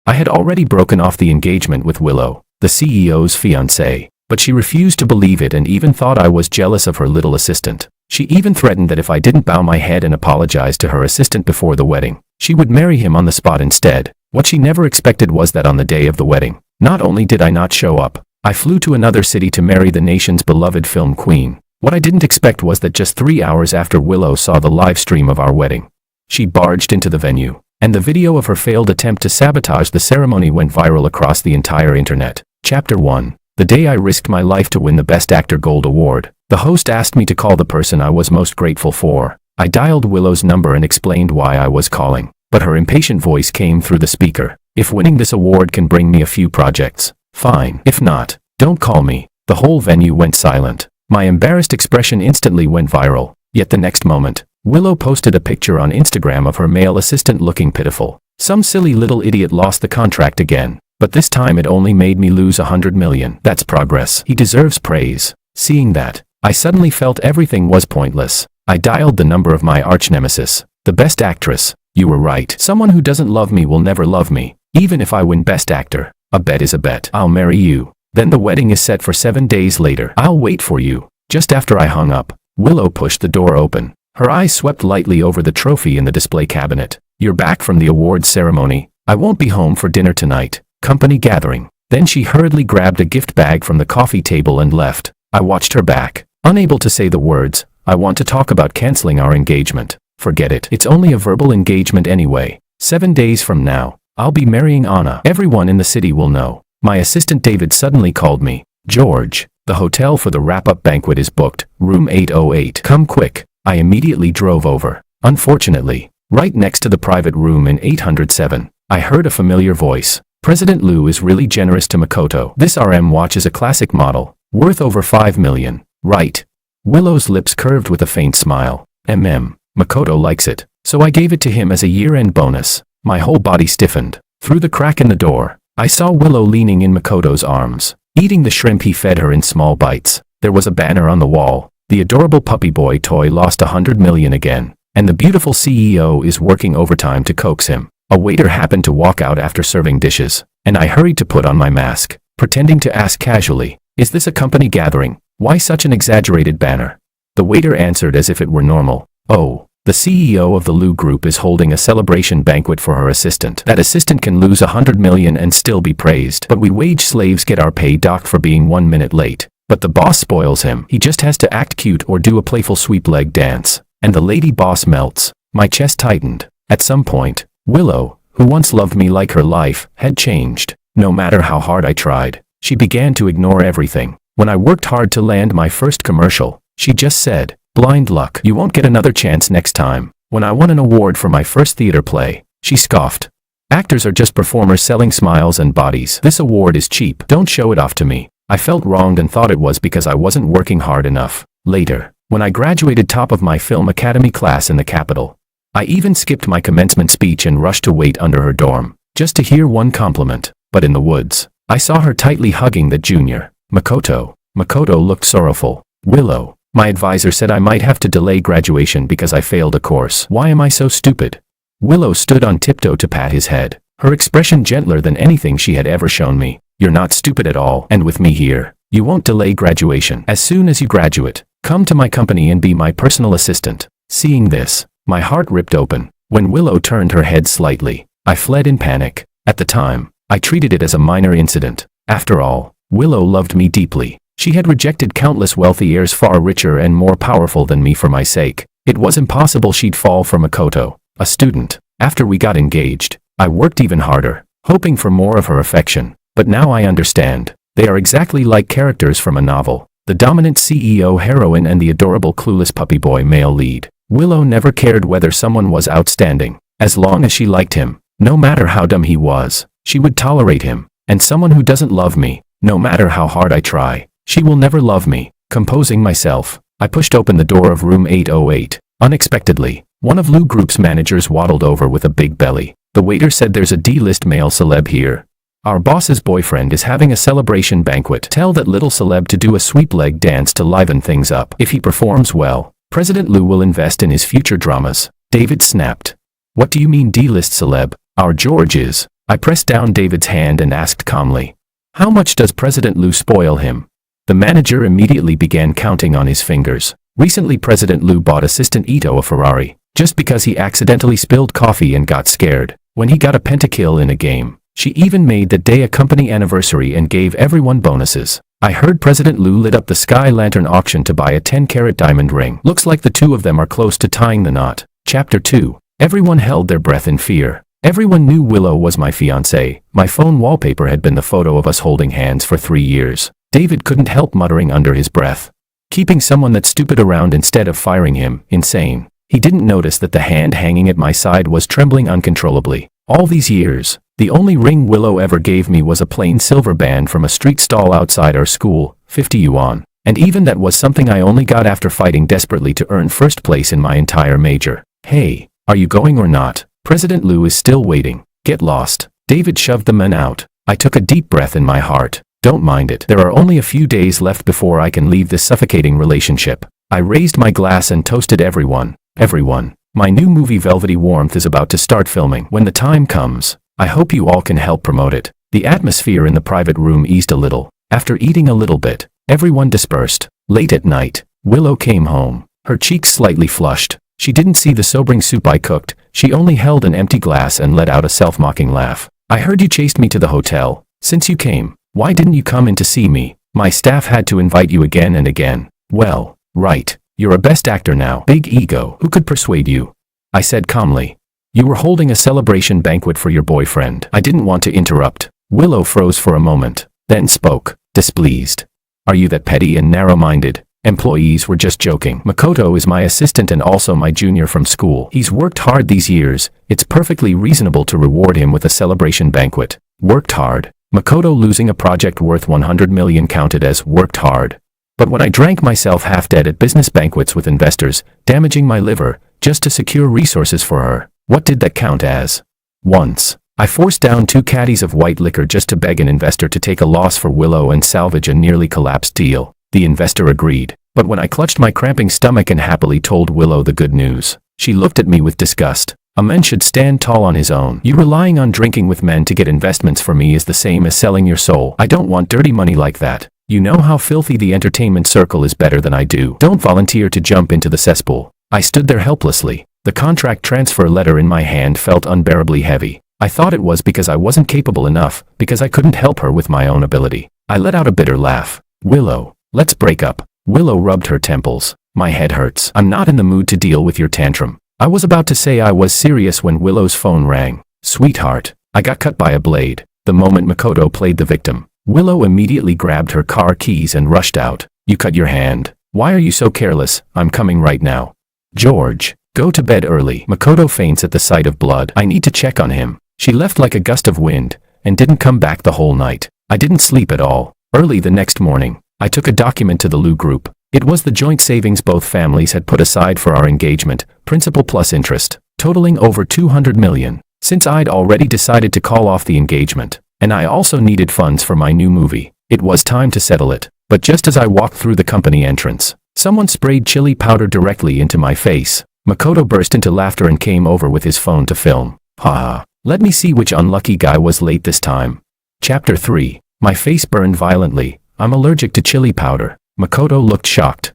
I had already broken off the engagement with Willow, the CEO's fiancée, but she refused to believe it and even thought I was jealous of her little assistant. She even threatened that if I didn't bow my head and apologize to her assistant before the wedding, she would marry him on the spot instead. What she never expected was that on the day of the wedding, not only did I not show up, I flew to another city to marry the nation's beloved film queen. What I didn't expect was that just 3 hours after Willow saw the live stream of our wedding, she barged into the venue, and the video of her failed attempt to sabotage the ceremony went viral across the entire internet. Chapter 1. The day I risked my life to win the Best Actor Gold Award. The host asked me to call the person I was most grateful for. I dialed Willow's number and explained why I was calling, but her impatient voice came through the speaker. If winning this award can bring me a few projects, fine. If not, don't call me. The whole venue went silent. My embarrassed expression instantly went viral. Yet the next moment, Willow posted a picture on Instagram of her male assistant looking pitiful. Some silly little idiot lost the contract again, but this time it only made me lose 100 million. That's progress. He deserves praise. Seeing that, I suddenly felt everything was pointless. I dialed the number of my arch-nemesis, the Best Actress. You were right. Someone who doesn't love me will never love me, even if I win Best Actor. A bet is a bet. I'll marry you. Then the wedding is set for 7 days later. I'll wait for you. Just after I hung up, Willow pushed the door open. Her eyes swept lightly over the trophy in the display cabinet. You're back from the awards ceremony. I won't be home for dinner tonight. Company gathering. Then she hurriedly grabbed a gift bag from the coffee table and left. I watched her back, unable to say the words, I want to talk about canceling our engagement. Forget it. It's only a verbal engagement anyway. 7 days from now, I'll be marrying Anna. Everyone in the city will know. My assistant David suddenly called me. George, the hotel for the wrap-up banquet is booked. Room 808. Come quick. I immediately drove over. Unfortunately, right next to the private room in 807, I heard a familiar voice. President Liu is really generous to Makoto. This RM watch is a classic model, worth over 5 million. Right. Willow's lips curved with a faint smile. Makoto likes it, so I gave it to him as a year-end bonus. My whole body stiffened. Through the crack in the door, I saw Willow leaning in Makoto's arms, eating the shrimp he fed her in small bites. There was a banner on the wall. The adorable puppy boy toy lost 100 million again, and the beautiful CEO is working overtime to coax him. A waiter happened to walk out after serving dishes, and I hurried to put on my mask, pretending to ask casually, is this a company gathering? Why such an exaggerated banner? The waiter answered as if it were normal. Oh, the CEO of the Liu Group is holding a celebration banquet for her assistant. That assistant can lose 100 million and still be praised. But we wage slaves get our pay docked for being 1 minute late. But the boss spoils him. He just has to act cute or do a playful sweep leg dance. And the lady boss melts. My chest tightened. At some point, Willow, who once loved me like her life, had changed. No matter how hard I tried, she began to ignore everything. When I worked hard to land my first commercial, she just said, blind luck. You won't get another chance next time. When I won an award for my first theater play, she scoffed. Actors are just performers selling smiles and bodies. This award is cheap. Don't show it off to me. I felt wronged and thought it was because I wasn't working hard enough. Later, when I graduated top of my film academy class in the capital, I even skipped my commencement speech and rushed to wait under her dorm, just to hear one compliment. But in the woods, I saw her tightly hugging the junior, Makoto. Makoto looked sorrowful. Willow, my advisor said I might have to delay graduation because I failed a course. Why am I so stupid? Willow stood on tiptoe to pat his head, her expression gentler than anything she had ever shown me. You're not stupid at all, and with me here, you won't delay graduation. As soon as you graduate, come to my company and be my personal assistant. Seeing this, my heart ripped open. When Willow turned her head slightly, I fled in panic. At the time, I treated it as a minor incident. After all, Willow loved me deeply. She had rejected countless wealthy heirs far richer and more powerful than me for my sake. It was impossible she'd fall for Makoto, a student. After we got engaged, I worked even harder, hoping for more of her affection. But now I understand. They are exactly like characters from a novel. The dominant CEO heroine and the adorable clueless puppy boy male lead. Willow never cared whether someone was outstanding. As long as she liked him, no matter how dumb he was, she would tolerate him. And someone who doesn't love me, no matter how hard I try, she will never love me. Composing myself, I pushed open the door of room 808. Unexpectedly, one of Liu Group's managers waddled over with a big belly. The waiter said there's a D-list male celeb here. Our boss's boyfriend is having a celebration banquet. Tell that little celeb to do a sweep leg dance to liven things up. If he performs well, President Liu will invest in his future dramas. David snapped. What do you mean D-list celeb? Our George is. I pressed down David's hand and asked calmly, "How much does President Liu spoil him?" The manager immediately began counting on his fingers. Recently President Liu bought Assistant Ito a Ferrari, just because he accidentally spilled coffee and got scared. When he got a pentakill in a game, she even made that day a company anniversary and gave everyone bonuses. I heard President Liu lit up the Sky Lantern auction to buy a 10-carat diamond ring. Looks like the two of them are close to tying the knot. Chapter 2. Everyone held their breath in fear. Everyone knew Willow was my fiancée. My phone wallpaper had been the photo of us holding hands for 3 years. David couldn't help muttering under his breath. Keeping someone that stupid around instead of firing him, insane. He didn't notice that the hand hanging at my side was trembling uncontrollably. All these years, the only ring Willow ever gave me was a plain silver band from a street stall outside our school, 50 yuan. And even that was something I only got after fighting desperately to earn first place in my entire major. Hey, are you going or not? President Liu is still waiting. Get lost. David shoved the men out. I took a deep breath in my heart. Don't mind it. There are only a few days left before I can leave this suffocating relationship. I raised my glass and toasted everyone. Everyone. My new movie Velvety Warmth is about to start filming. When the time comes, I hope you all can help promote it. The atmosphere in the private room eased a little. After eating a little bit, everyone dispersed. Late at night, Willow came home. Her cheeks slightly flushed. She didn't see the sobering soup I cooked. She only held an empty glass and let out a self-mocking laugh. I heard you chased me to the hotel. Since you came, why didn't you come in to see me? My staff had to invite you again and again. Well, right. You're a best actor now. Big ego. Who could persuade you? I said calmly. You were holding a celebration banquet for your boyfriend. I didn't want to interrupt. Willow froze for a moment, then spoke, displeased. Are you that petty and narrow-minded? Employees were just joking. Makoto is my assistant and also my junior from school. He's worked hard these years. It's perfectly reasonable to reward him with a celebration banquet. Worked hard. Makoto losing a project worth 100 million counted as worked hard. But when I drank myself half dead at business banquets with investors, damaging my liver, just to secure resources for her, what did that count as? Once, I forced down 2 caddies of white liquor just to beg an investor to take a loss for Willow and salvage a nearly collapsed deal. The investor agreed. But when I clutched my cramping stomach and happily told Willow the good news, she looked at me with disgust. A man should stand tall on his own. You relying on drinking with men to get investments for me is the same as selling your soul. I don't want dirty money like that. You know how filthy the entertainment circle is better than I do. Don't volunteer to jump into the cesspool. I stood there helplessly. The contract transfer letter in my hand felt unbearably heavy. I thought it was because I wasn't capable enough, because I couldn't help her with my own ability. I let out a bitter laugh. Willow, let's break up. Willow rubbed her temples. My head hurts. I'm not in the mood to deal with your tantrum. I was about to say I was serious when Willow's phone rang. Sweetheart, I got cut by a blade. The moment Makoto played the victim, Willow immediately grabbed her car keys and rushed out. You cut your hand. Why are you so careless? I'm coming right now. George, go to bed early. Makoto faints at the sight of blood. I need to check on him. She left like a gust of wind and didn't come back the whole night. I didn't sleep at all. Early the next morning, I took a document to the Liu Group. It was the joint savings both families had put aside for our engagement, principal plus interest, totaling over 200 million. Since I'd already decided to call off the engagement, and I also needed funds for my new movie, it was time to settle it. But just as I walked through the company entrance, someone sprayed chili powder directly into my face. Makoto burst into laughter and came over with his phone to film. Haha, let me see which unlucky guy was late this time. Chapter 3. My face burned violently. I'm allergic to chili powder. Makoto looked shocked.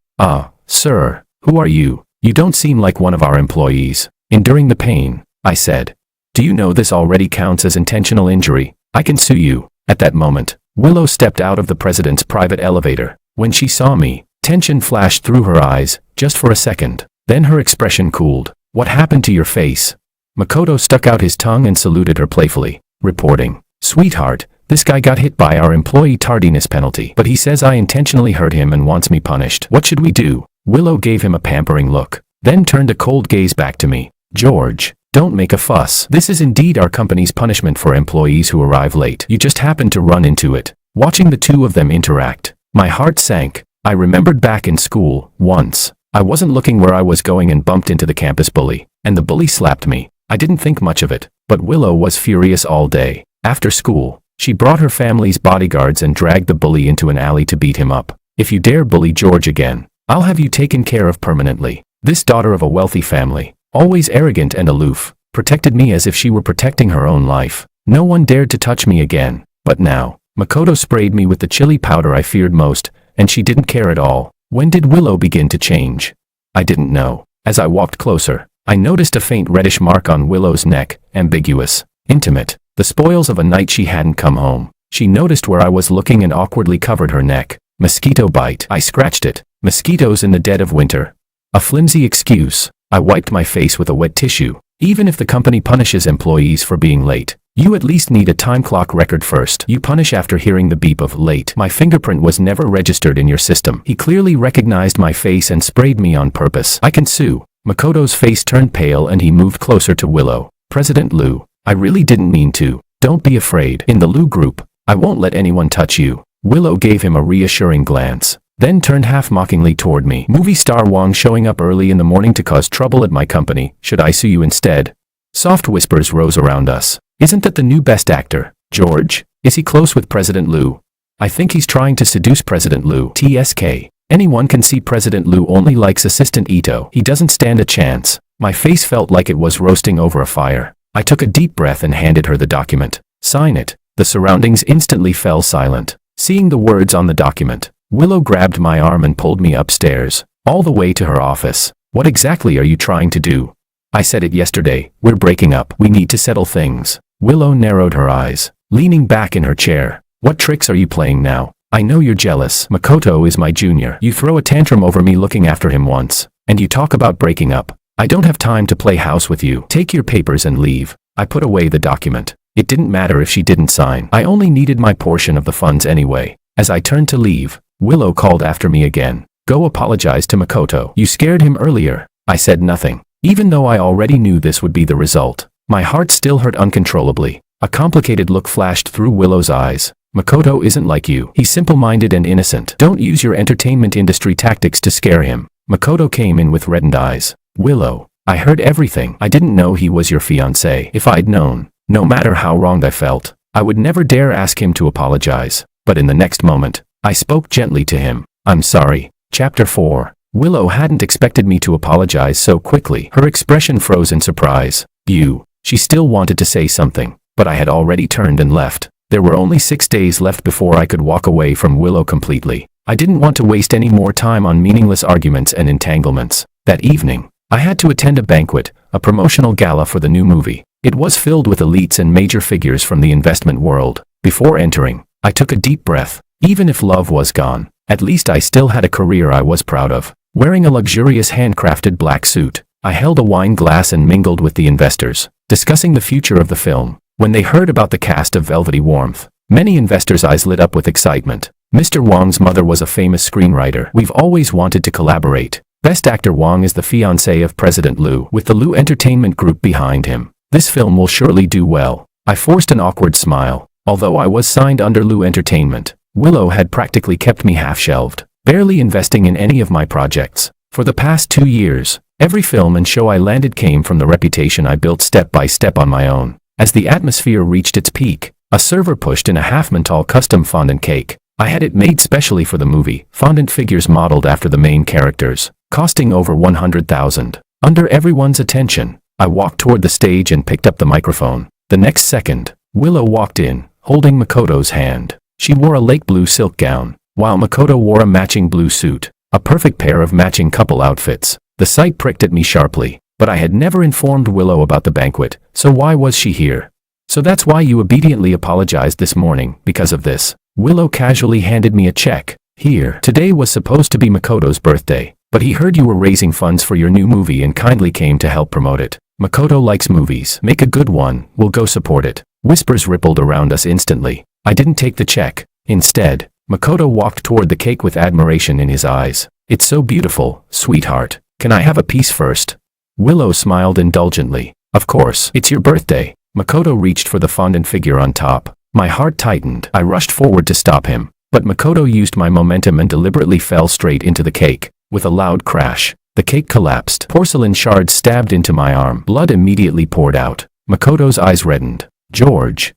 Sir, who are you? You don't seem like one of our employees. Enduring the pain, I said. Do you know this already counts as intentional injury? I can sue you. At that moment, Willow stepped out of the president's private elevator. When she saw me, tension flashed through her eyes, just for a second. Then her expression cooled. What happened to your face? Makoto stuck out his tongue and saluted her playfully, reporting, Sweetheart, this guy got hit by our employee tardiness penalty, but he says I intentionally hurt him and wants me punished. What should we do? Willow gave him a pampering look, then turned a cold gaze back to me. George, don't make a fuss. This is indeed our company's punishment for employees who arrive late. You just happened to run into it. Watching the two of them interact, my heart sank. I remembered back in school, once, I wasn't looking where I was going and bumped into the campus bully, and the bully slapped me. I didn't think much of it, but Willow was furious all day. After school, she brought her family's bodyguards and dragged the bully into an alley to beat him up. If you dare bully George again, I'll have you taken care of permanently. This daughter of a wealthy family, always arrogant and aloof, protected me as if she were protecting her own life. No one dared to touch me again. But now, Makoto sprayed me with the chili powder I feared most, and she didn't care at all. When did Willow begin to change? I didn't know. As I walked closer, I noticed a faint reddish mark on Willow's neck, ambiguous, intimate, the spoils of a night she hadn't come home. She noticed where I was looking and awkwardly covered her neck. Mosquito bite. I scratched it. Mosquitoes in the dead of winter. A flimsy excuse. I wiped my face with a wet tissue. Even if the company punishes employees for being late, you at least need a time clock record first. You punish after hearing the beep of late. My fingerprint was never registered in your system. He clearly recognized my face and sprayed me on purpose. I can sue. Makoto's face turned pale and he moved closer to Willow. President Liu, I really didn't mean to. Don't be afraid. In the Liu group, I won't let anyone touch you. Willow gave him a reassuring glance, then turned half-mockingly toward me. Movie star Wang showing up early in the morning to cause trouble at my company. Should I sue you instead? Soft whispers rose around us. Isn't that the new best actor, George? Is he close with President Liu? I think he's trying to seduce President Liu. TSK. Anyone can see President Liu only likes Assistant Ito. He doesn't stand a chance. My face felt like it was roasting over a fire. I took a deep breath and handed her the document. Sign it. The surroundings instantly fell silent. Seeing the words on the document, Willow grabbed my arm and pulled me upstairs, all the way to her office. What exactly are you trying to do? I said it yesterday. We're breaking up. We need to settle things. Willow narrowed her eyes, leaning back in her chair. What tricks are you playing now? I know you're jealous. Makoto is my junior. You throw a tantrum over me looking after him once, and you talk about breaking up. I don't have time to play house with you. Take your papers and leave. I put away the document. It didn't matter if she didn't sign. I only needed my portion of the funds anyway. As I turned to leave, Willow called after me again. Go apologize to Makoto. You scared him earlier. I said nothing. Even though I already knew this would be the result, my heart still hurt uncontrollably. A complicated look flashed through Willow's eyes. Makoto isn't like you. He's simple-minded and innocent. Don't use your entertainment industry tactics to scare him. Makoto came in with reddened eyes. Willow, I heard everything. I didn't know he was your fiancé. If I'd known, no matter how wronged I felt, I would never dare ask him to apologize. But in the next moment, I spoke gently to him. I'm sorry. Chapter 4. Willow hadn't expected me to apologize so quickly. Her expression froze in surprise. She still wanted to say something, but I had already turned and left. There were only 6 days left before I could walk away from Willow completely. I didn't want to waste any more time on meaningless arguments and entanglements. That evening, I had to attend a banquet, a promotional gala for the new movie. It was filled with elites and major figures from the investment world. Before entering, I took a deep breath. Even if love was gone, at least I still had a career I was proud of. Wearing a luxurious handcrafted black suit, I held a wine glass and mingled with the investors, discussing the future of the film. When they heard about the cast of Velvety Warmth, many investors' eyes lit up with excitement. Mr. Wang's mother was a famous screenwriter. We've always wanted to collaborate. Best actor Wang is the fiancé of President Liu, with the Liu Entertainment Group behind him. This film will surely do well. I forced an awkward smile. Although I was signed under Liu Entertainment, Willow had practically kept me half-shelved, barely investing in any of my projects. For the past 2 years, every film and show I landed came from the reputation I built step by step on my own. As the atmosphere reached its peak, a server pushed in a half-mental custom fondant cake. I had it made specially for the movie, fondant figures modeled after the main characters, costing over 100,000. Under everyone's attention, I walked toward the stage and picked up the microphone. The next second, Willow walked in, holding Makoto's hand. She wore a lake blue silk gown, while Makoto wore a matching blue suit, a perfect pair of matching couple outfits. The sight pricked at me sharply, but I had never informed Willow about the banquet, so why was she here? So that's why you obediently apologized this morning, because of this. Willow casually handed me a check. Here, today was supposed to be Makoto's birthday, but he heard you were raising funds for your new movie and kindly came to help promote it. Makoto likes movies. Make a good one, we'll go support it. Whispers rippled around us instantly. I didn't take the check. Instead, Makoto walked toward the cake with admiration in his eyes. It's so beautiful, sweetheart. Can I have a piece first? Willow smiled indulgently. Of course, it's your birthday. Makoto reached for the fondant figure on top. My heart tightened. I rushed forward to stop him, but Makoto used my momentum and deliberately fell straight into the cake. With a loud crash, the cake collapsed. Porcelain shards stabbed into my arm. Blood immediately poured out. Makoto's eyes reddened. George,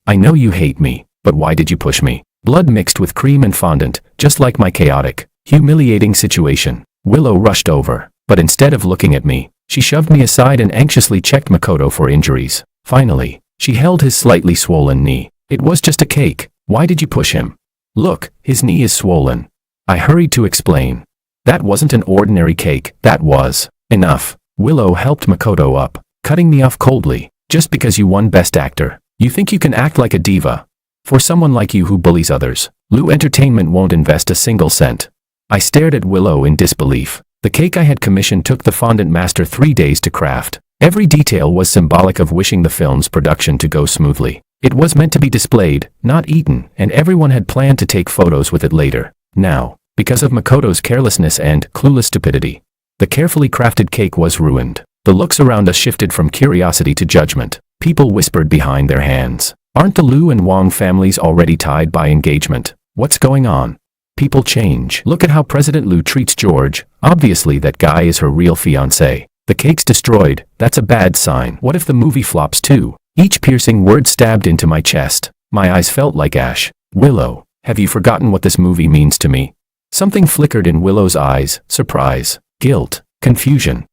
I know you hate me, but why did you push me? Blood mixed with cream and fondant, just like my chaotic, humiliating situation. Willow rushed over, but instead of looking at me, she shoved me aside and anxiously checked Makoto for injuries. Finally, She held his slightly swollen knee. It was just a cake. Why did you push him? Look, his knee is swollen. I hurried to explain. That wasn't an ordinary cake, that was. Enough. Willow helped Makoto up, cutting me off coldly. Just because you won Best Actor, you think you can act like a diva? For someone like you who bullies others, Lu Entertainment won't invest a single cent. I stared at Willow in disbelief. The cake I had commissioned took the fondant master 3 days to craft. Every detail was symbolic of wishing the film's production to go smoothly. It was meant to be displayed, not eaten, and everyone had planned to take photos with it later. Now, because of Makoto's carelessness and clueless stupidity, the carefully crafted cake was ruined. The looks around us shifted from curiosity to judgment. People whispered behind their hands. Aren't the Liu and Wang families already tied by engagement? What's going on? People change. Look at how President Liu treats George. Obviously that guy is her real fiancé. The cake's destroyed. That's a bad sign. What if the movie flops too? Each piercing word stabbed into my chest. My eyes felt like ash. Willow, have you forgotten what this movie means to me? Something flickered in Willow's eyes. Surprise, guilt, confusion.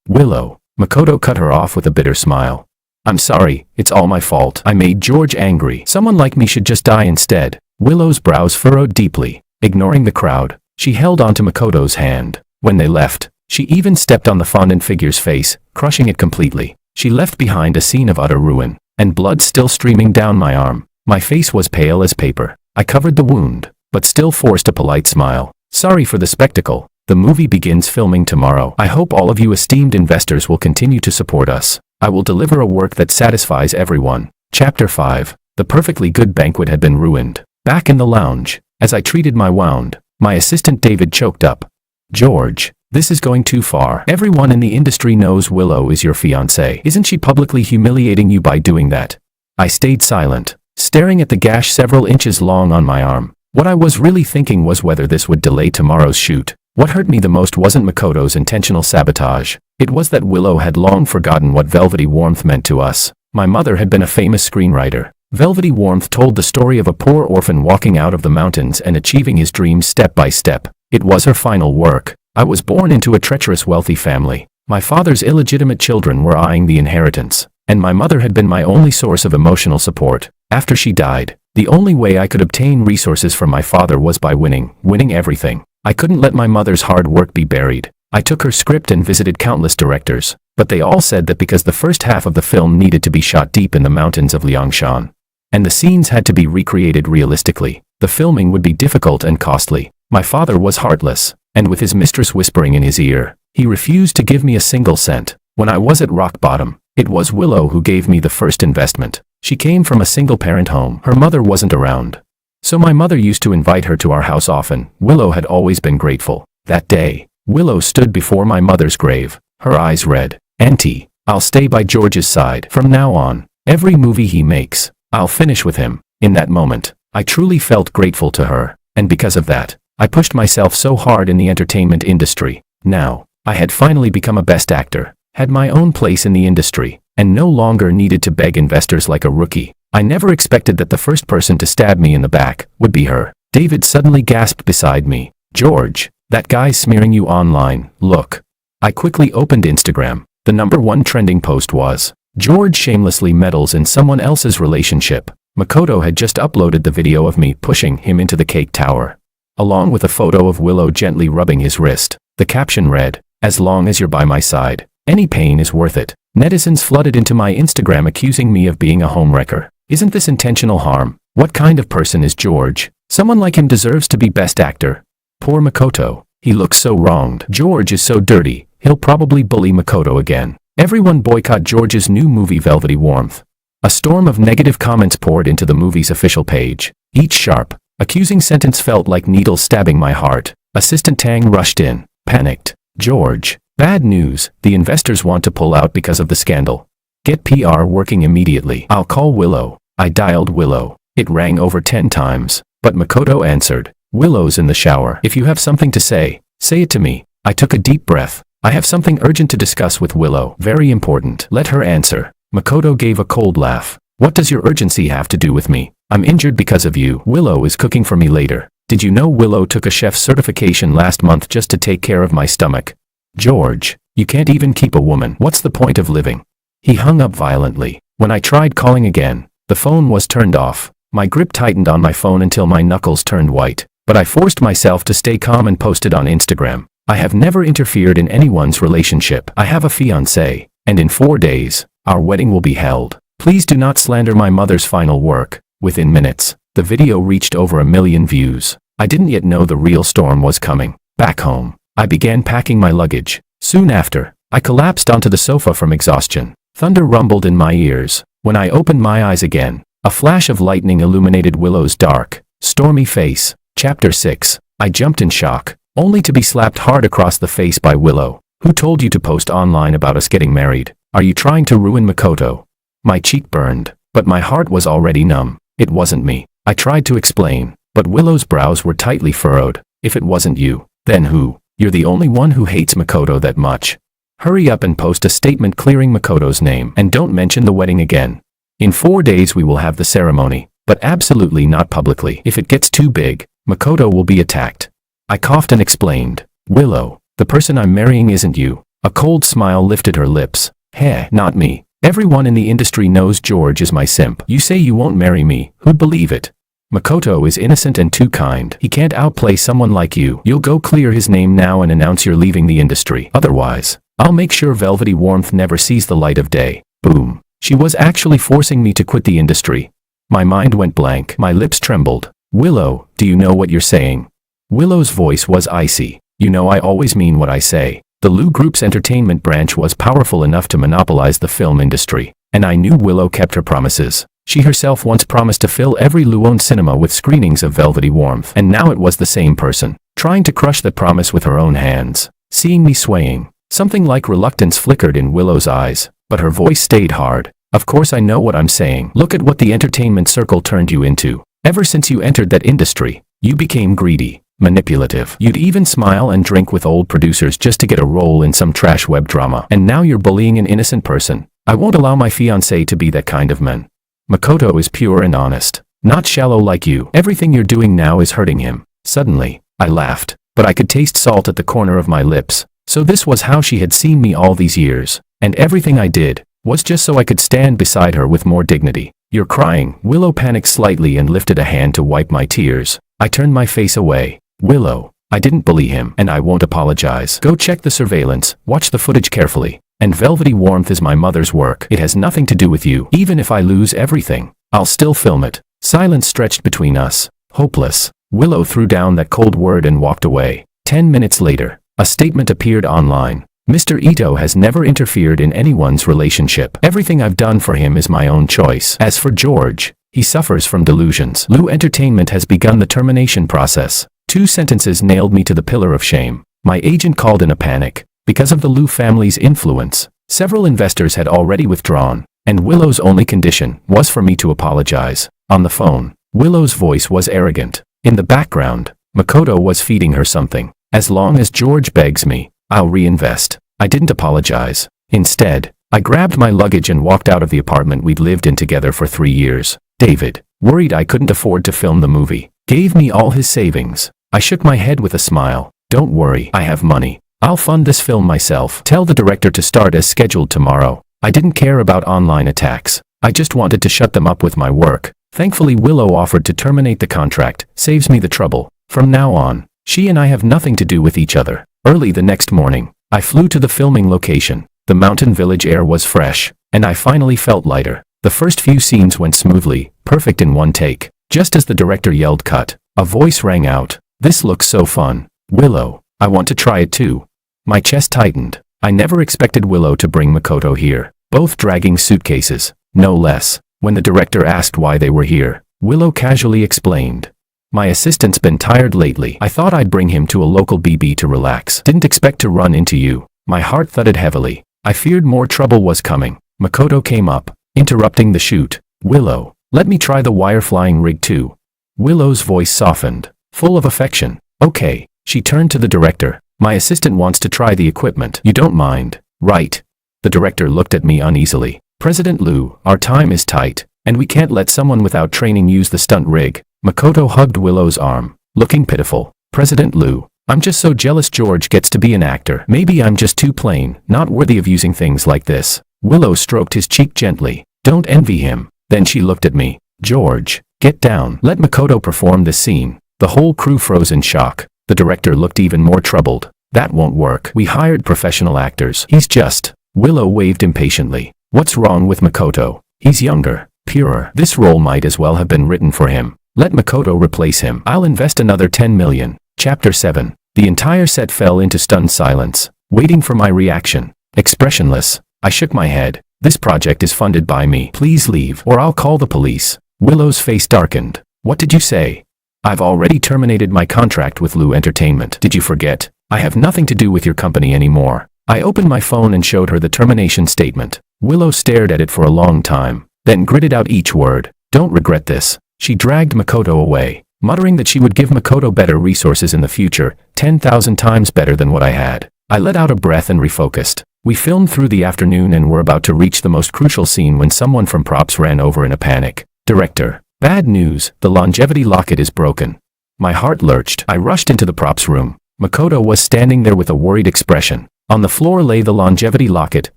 Willow. Makoto cut her off with a bitter smile. I'm sorry, it's all my fault. I made George angry. Someone like me should just die instead. Willow's brows furrowed deeply. Ignoring the crowd, she held onto Makoto's hand. When they left, she even stepped on the fondant figure's face, crushing it completely. She left behind a scene of utter ruin, and blood still streaming down my arm. My face was pale as paper. I covered the wound, but still forced a polite smile. Sorry for the spectacle. The movie begins filming tomorrow. I hope all of you esteemed investors will continue to support us. I will deliver a work that satisfies everyone. Chapter 5. The perfectly good banquet had been ruined. Back in the lounge, as I treated my wound, my assistant David choked up. George, this is going too far. Everyone in the industry knows Willow is your fiancée. Isn't she publicly humiliating you by doing that? I stayed silent, staring at the gash several inches long on my arm. What I was really thinking was whether this would delay tomorrow's shoot. What hurt me the most wasn't Makoto's intentional sabotage. It was that Willow had long forgotten what velvety warmth meant to us. My mother had been a famous screenwriter. Velvety Warmth told the story of a poor orphan walking out of the mountains and achieving his dreams step by step. It was her final work. I was born into a treacherous wealthy family. My father's illegitimate children were eyeing the inheritance, and my mother had been my only source of emotional support. After she died, the only way I could obtain resources from my father was by winning everything. I couldn't let my mother's hard work be buried. I took her script and visited countless directors, but they all said that because the first half of the film needed to be shot deep in the mountains of Liangshan, and the scenes had to be recreated realistically, the filming would be difficult and costly. My father was heartless, and with his mistress whispering in his ear, he refused to give me a single cent. When I was at rock bottom, it was Willow who gave me the first investment. She came from a single-parent home. Her mother wasn't around, so my mother used to invite her to our house often. Willow had always been grateful. That day, Willow stood before my mother's grave, her eyes red. Auntie, I'll stay by George's side. From now on, every movie he makes, I'll finish with him. In that moment, I truly felt grateful to her, and because of that, I pushed myself so hard in the entertainment industry. Now, I had finally become a best actor, had my own place in the industry, and no longer needed to beg investors like a rookie. I never expected that the first person to stab me in the back would be her. David suddenly gasped beside me. George, that guy's smearing you online. Look. I quickly opened Instagram. The #1 trending post was, George shamelessly meddles in someone else's relationship. Makoto had just uploaded the video of me pushing him into the cake tower, along with a photo of Willow gently rubbing his wrist. The caption read, as long as you're by my side, any pain is worth it. Netizens flooded into my Instagram accusing me of being a homewrecker. Isn't this intentional harm? What kind of person is George? Someone like him deserves to be best actor. Poor Makoto. He looks so wronged. George is so dirty. He'll probably bully Makoto again. Everyone boycott George's new movie Velvety Warmth. A storm of negative comments poured into the movie's official page. Each sharp, accusing sentence felt like needles stabbing my heart. Assistant Tang rushed in, panicked. George, bad news. The investors want to pull out because of the scandal. Get PR working immediately. I'll call Willow. I dialed Willow. It rang over 10 times, but Makoto answered. Willow's in the shower. If you have something to say it to me. I took a deep breath. I have something urgent to discuss with Willow. Very important. Let her answer. Makoto gave a cold laugh. What does your urgency have to do with me? I'm injured because of you. Willow is cooking for me later. Did you know Willow took a chef certification last month just to take care of my stomach? George, you can't even keep a woman. What's the point of living? He hung up violently. When I tried calling again, the phone was turned off. My grip tightened on my phone until my knuckles turned white, but I forced myself to stay calm and posted on Instagram. I have never interfered in anyone's relationship. I have a fiancé, and in 4 days, our wedding will be held. Please do not slander my mother's final work. Within minutes, the video reached over 1 million views. I didn't yet know the real storm was coming. Back home, I began packing my luggage. Soon after, I collapsed onto the sofa from exhaustion. Thunder rumbled in my ears. When I opened my eyes again, a flash of lightning illuminated Willow's dark, stormy face. Chapter 6. I jumped in shock, only to be slapped hard across the face by Willow. Who told you to post online about us getting married? Are you trying to ruin Makoto? My cheek burned, but my heart was already numb. It wasn't me. I tried to explain, but Willow's brows were tightly furrowed. If it wasn't you, then who? You're the only one who hates Makoto that much. Hurry up and post a statement clearing Makoto's name, and don't mention the wedding again. In 4 days we will have the ceremony, but absolutely not publicly. If it gets too big, Makoto will be attacked. I coughed and explained. Willow, the person I'm marrying isn't you. A cold smile lifted her lips. Heh, not me. Everyone in the industry knows George is my simp. You say you won't marry me, who'd believe it? Makoto is innocent and too kind. He can't outplay someone like you. You'll go clear his name now and announce you're leaving the industry. Otherwise, I'll make sure Velvety Warmth never sees the light of day. Boom. She was actually forcing me to quit the industry. My mind went blank. My lips trembled. Willow, do you know what you're saying? Willow's voice was icy. You know I always mean what I say. The Lu Group's entertainment branch was powerful enough to monopolize the film industry, and I knew Willow kept her promises. She herself once promised to fill every Lu-owned cinema with screenings of Velvety Warmth, and now it was the same person, trying to crush the promise with her own hands. Seeing me swaying, something like reluctance flickered in Willow's eyes, but her voice stayed hard. Of course I know what I'm saying. Look at what the entertainment circle turned you into. Ever since you entered that industry, you became greedy, manipulative. You'd even smile and drink with old producers just to get a role in some trash web drama. And now you're bullying an innocent person. I won't allow my fiancé to be that kind of man. Makoto is pure and honest, not shallow like you. Everything you're doing now is hurting him. Suddenly, I laughed, but I could taste salt at the corner of my lips. So this was how she had seen me all these years. And everything I did was just so I could stand beside her with more dignity. You're crying. Willow panicked slightly and lifted a hand to wipe my tears. I turned my face away. Willow, I didn't bully him, and I won't apologize. Go check the surveillance, watch the footage carefully. And Velvety Warmth is my mother's work. It has nothing to do with you. Even if I lose everything, I'll still film it. Silence stretched between us. Hopeless. Willow threw down that cold word and walked away. 10 minutes later, a statement appeared online. Mr. Ito has never interfered in anyone's relationship. Everything I've done for him is my own choice. As for George, he suffers from delusions. Lu Entertainment has begun the termination process. 2 sentences nailed me to the pillar of shame. My agent called in a panic. Because of the Lu family's influence, several investors had already withdrawn, and Willow's only condition was for me to apologize. On the phone, Willow's voice was arrogant. In the background, Makoto was feeding her something. As long as George begs me, I'll reinvest. I didn't apologize. Instead, I grabbed my luggage and walked out of the apartment we'd lived in together for 3 years. David, worried I couldn't afford to film the movie, gave me all his savings. I shook my head with a smile. Don't worry, I have money. I'll fund this film myself. Tell the director to start as scheduled tomorrow. I didn't care about online attacks. I just wanted to shut them up with my work. Thankfully Willow offered to terminate the contract. Saves me the trouble. From now on, she and I have nothing to do with each other. Early the next morning, I flew to the filming location. The mountain village air was fresh, and I finally felt lighter. The first few scenes went smoothly, perfect in one take. Just as the director yelled cut, a voice rang out. This looks so fun. Willow, I want to try it too. My chest tightened. I never expected Willow to bring Makoto here, both dragging suitcases, no less. When the director asked why they were here, Willow casually explained. My assistant's been tired lately. I thought I'd bring him to a local BB to relax. Didn't expect to run into you. My heart thudded heavily. I feared more trouble was coming. Makoto came up, interrupting the shoot. Willow, let me try the wire flying rig too. Willow's voice softened, full of affection. Okay. She turned to the director. My assistant wants to try the equipment. You don't mind, right? The director looked at me uneasily. President Lu, our time is tight, and we can't let someone without training use the stunt rig. Makoto hugged Willow's arm, looking pitiful. President Lu, I'm just so jealous George gets to be an actor. Maybe I'm just too plain, not worthy of using things like this. Willow stroked his cheek gently. Don't envy him. Then she looked at me. George, get down. Let Makoto perform this scene. The whole crew froze in shock. The director looked even more troubled. That won't work. We hired professional actors. He's just... Willow waved impatiently. What's wrong with Makoto? He's younger, purer. This role might as well have been written for him. Let Makoto replace him. I'll invest another 10 million. Chapter 7. The entire set fell into stunned silence, waiting for my reaction. Expressionless, I shook my head. This project is funded by me. Please leave, or I'll call the police. Willow's face darkened. What did you say? I've already terminated my contract with Lou Entertainment. Did you forget? I have nothing to do with your company anymore. I opened my phone and showed her the termination statement. Willow stared at it for a long time, then gritted out each word. Don't regret this. She dragged Makoto away, muttering that she would give Makoto better resources in the future, 10,000 times better than what I had. I let out a breath and refocused. We filmed through the afternoon and were about to reach the most crucial scene when someone from props ran over in a panic. Director. Bad news, the longevity locket is broken. My heart lurched. I rushed into the props room. Makoto was standing there with a worried expression. On the floor lay the longevity locket,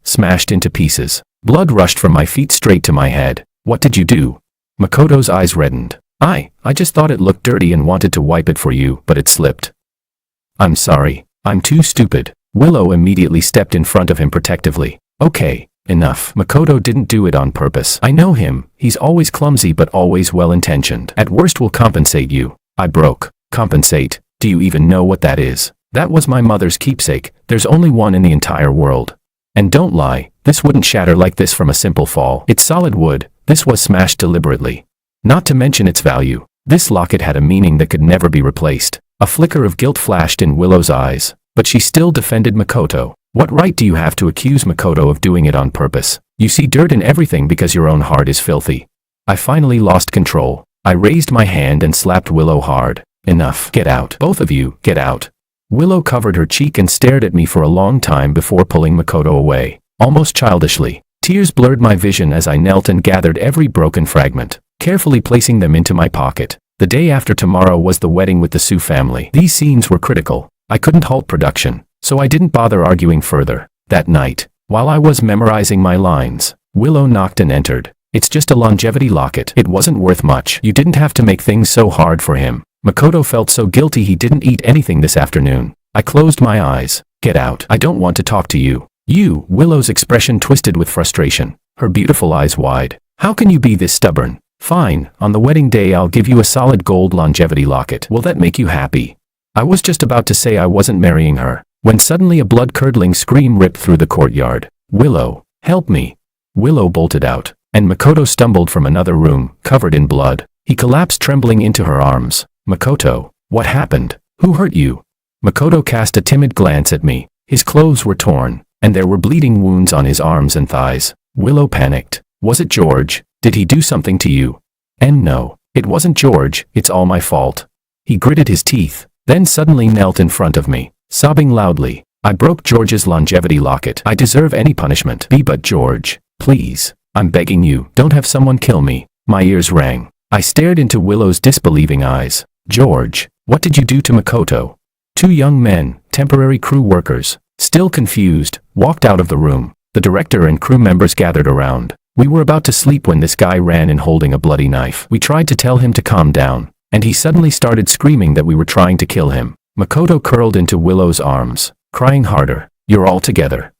smashed into pieces. Blood rushed from my feet straight to my head. What did you do? Makoto's eyes reddened. I just thought it looked dirty and wanted to wipe it for you, but it slipped. I'm sorry. I'm too stupid. Willow immediately stepped in front of him protectively. Okay, enough. Makoto didn't do it on purpose. I know him. He's always clumsy but always well-intentioned. At worst we'll compensate you. I broke. Compensate? Do you even know what that is? That was my mother's keepsake. There's only one in the entire world. And don't lie, this wouldn't shatter like this from a simple fall. It's solid wood. This was smashed deliberately. Not to mention its value. This locket had a meaning that could never be replaced. A flicker of guilt flashed in Willow's eyes, but she still defended Makoto. What right do you have to accuse Makoto of doing it on purpose? You see dirt in everything because your own heart is filthy. I finally lost control. I raised my hand and slapped Willow hard. Enough. Get out. Both of you, get out. Willow covered her cheek and stared at me for a long time before pulling Makoto away, almost childishly. Tears blurred my vision as I knelt and gathered every broken fragment, carefully placing them into my pocket. The day after tomorrow was the wedding with the Sue family. These scenes were critical. I couldn't halt production, so I didn't bother arguing further. That night, while I was memorizing my lines, Willow knocked and entered. It's just a longevity locket. It wasn't worth much. You didn't have to make things so hard for him. Makoto felt so guilty he didn't eat anything this afternoon. I closed my eyes. Get out. I don't want to talk to you. You. Willow's expression twisted with frustration, her beautiful eyes wide. How can you be this stubborn? Fine, on the wedding day I'll give you a solid gold longevity locket. Will that make you happy? I was just about to say I wasn't marrying her, when suddenly a blood-curdling scream ripped through the courtyard. Willow, help me. Willow bolted out, and Makoto stumbled from another room, covered in blood. He collapsed trembling into her arms. Makoto, what happened? Who hurt you? Makoto cast a timid glance at me. His clothes were torn, and there were bleeding wounds on his arms and thighs. Willow panicked. Was it George? Did he do something to you? And no, it wasn't George, it's all my fault. He gritted his teeth, then suddenly knelt in front of me, sobbing loudly. I broke George's longevity locket. I deserve any punishment. Be but George, please. I'm begging you, don't have someone kill me. My ears rang. I stared into Willow's disbelieving eyes. George, what did you do to Makoto? Two young men, temporary crew workers, still confused, walked out of the room. The director and crew members gathered around. We were about to sleep when this guy ran in holding a bloody knife. We tried to tell him to calm down, and he suddenly started screaming that we were trying to kill him. Makoto curled into Willow's arms, crying harder. You're all together.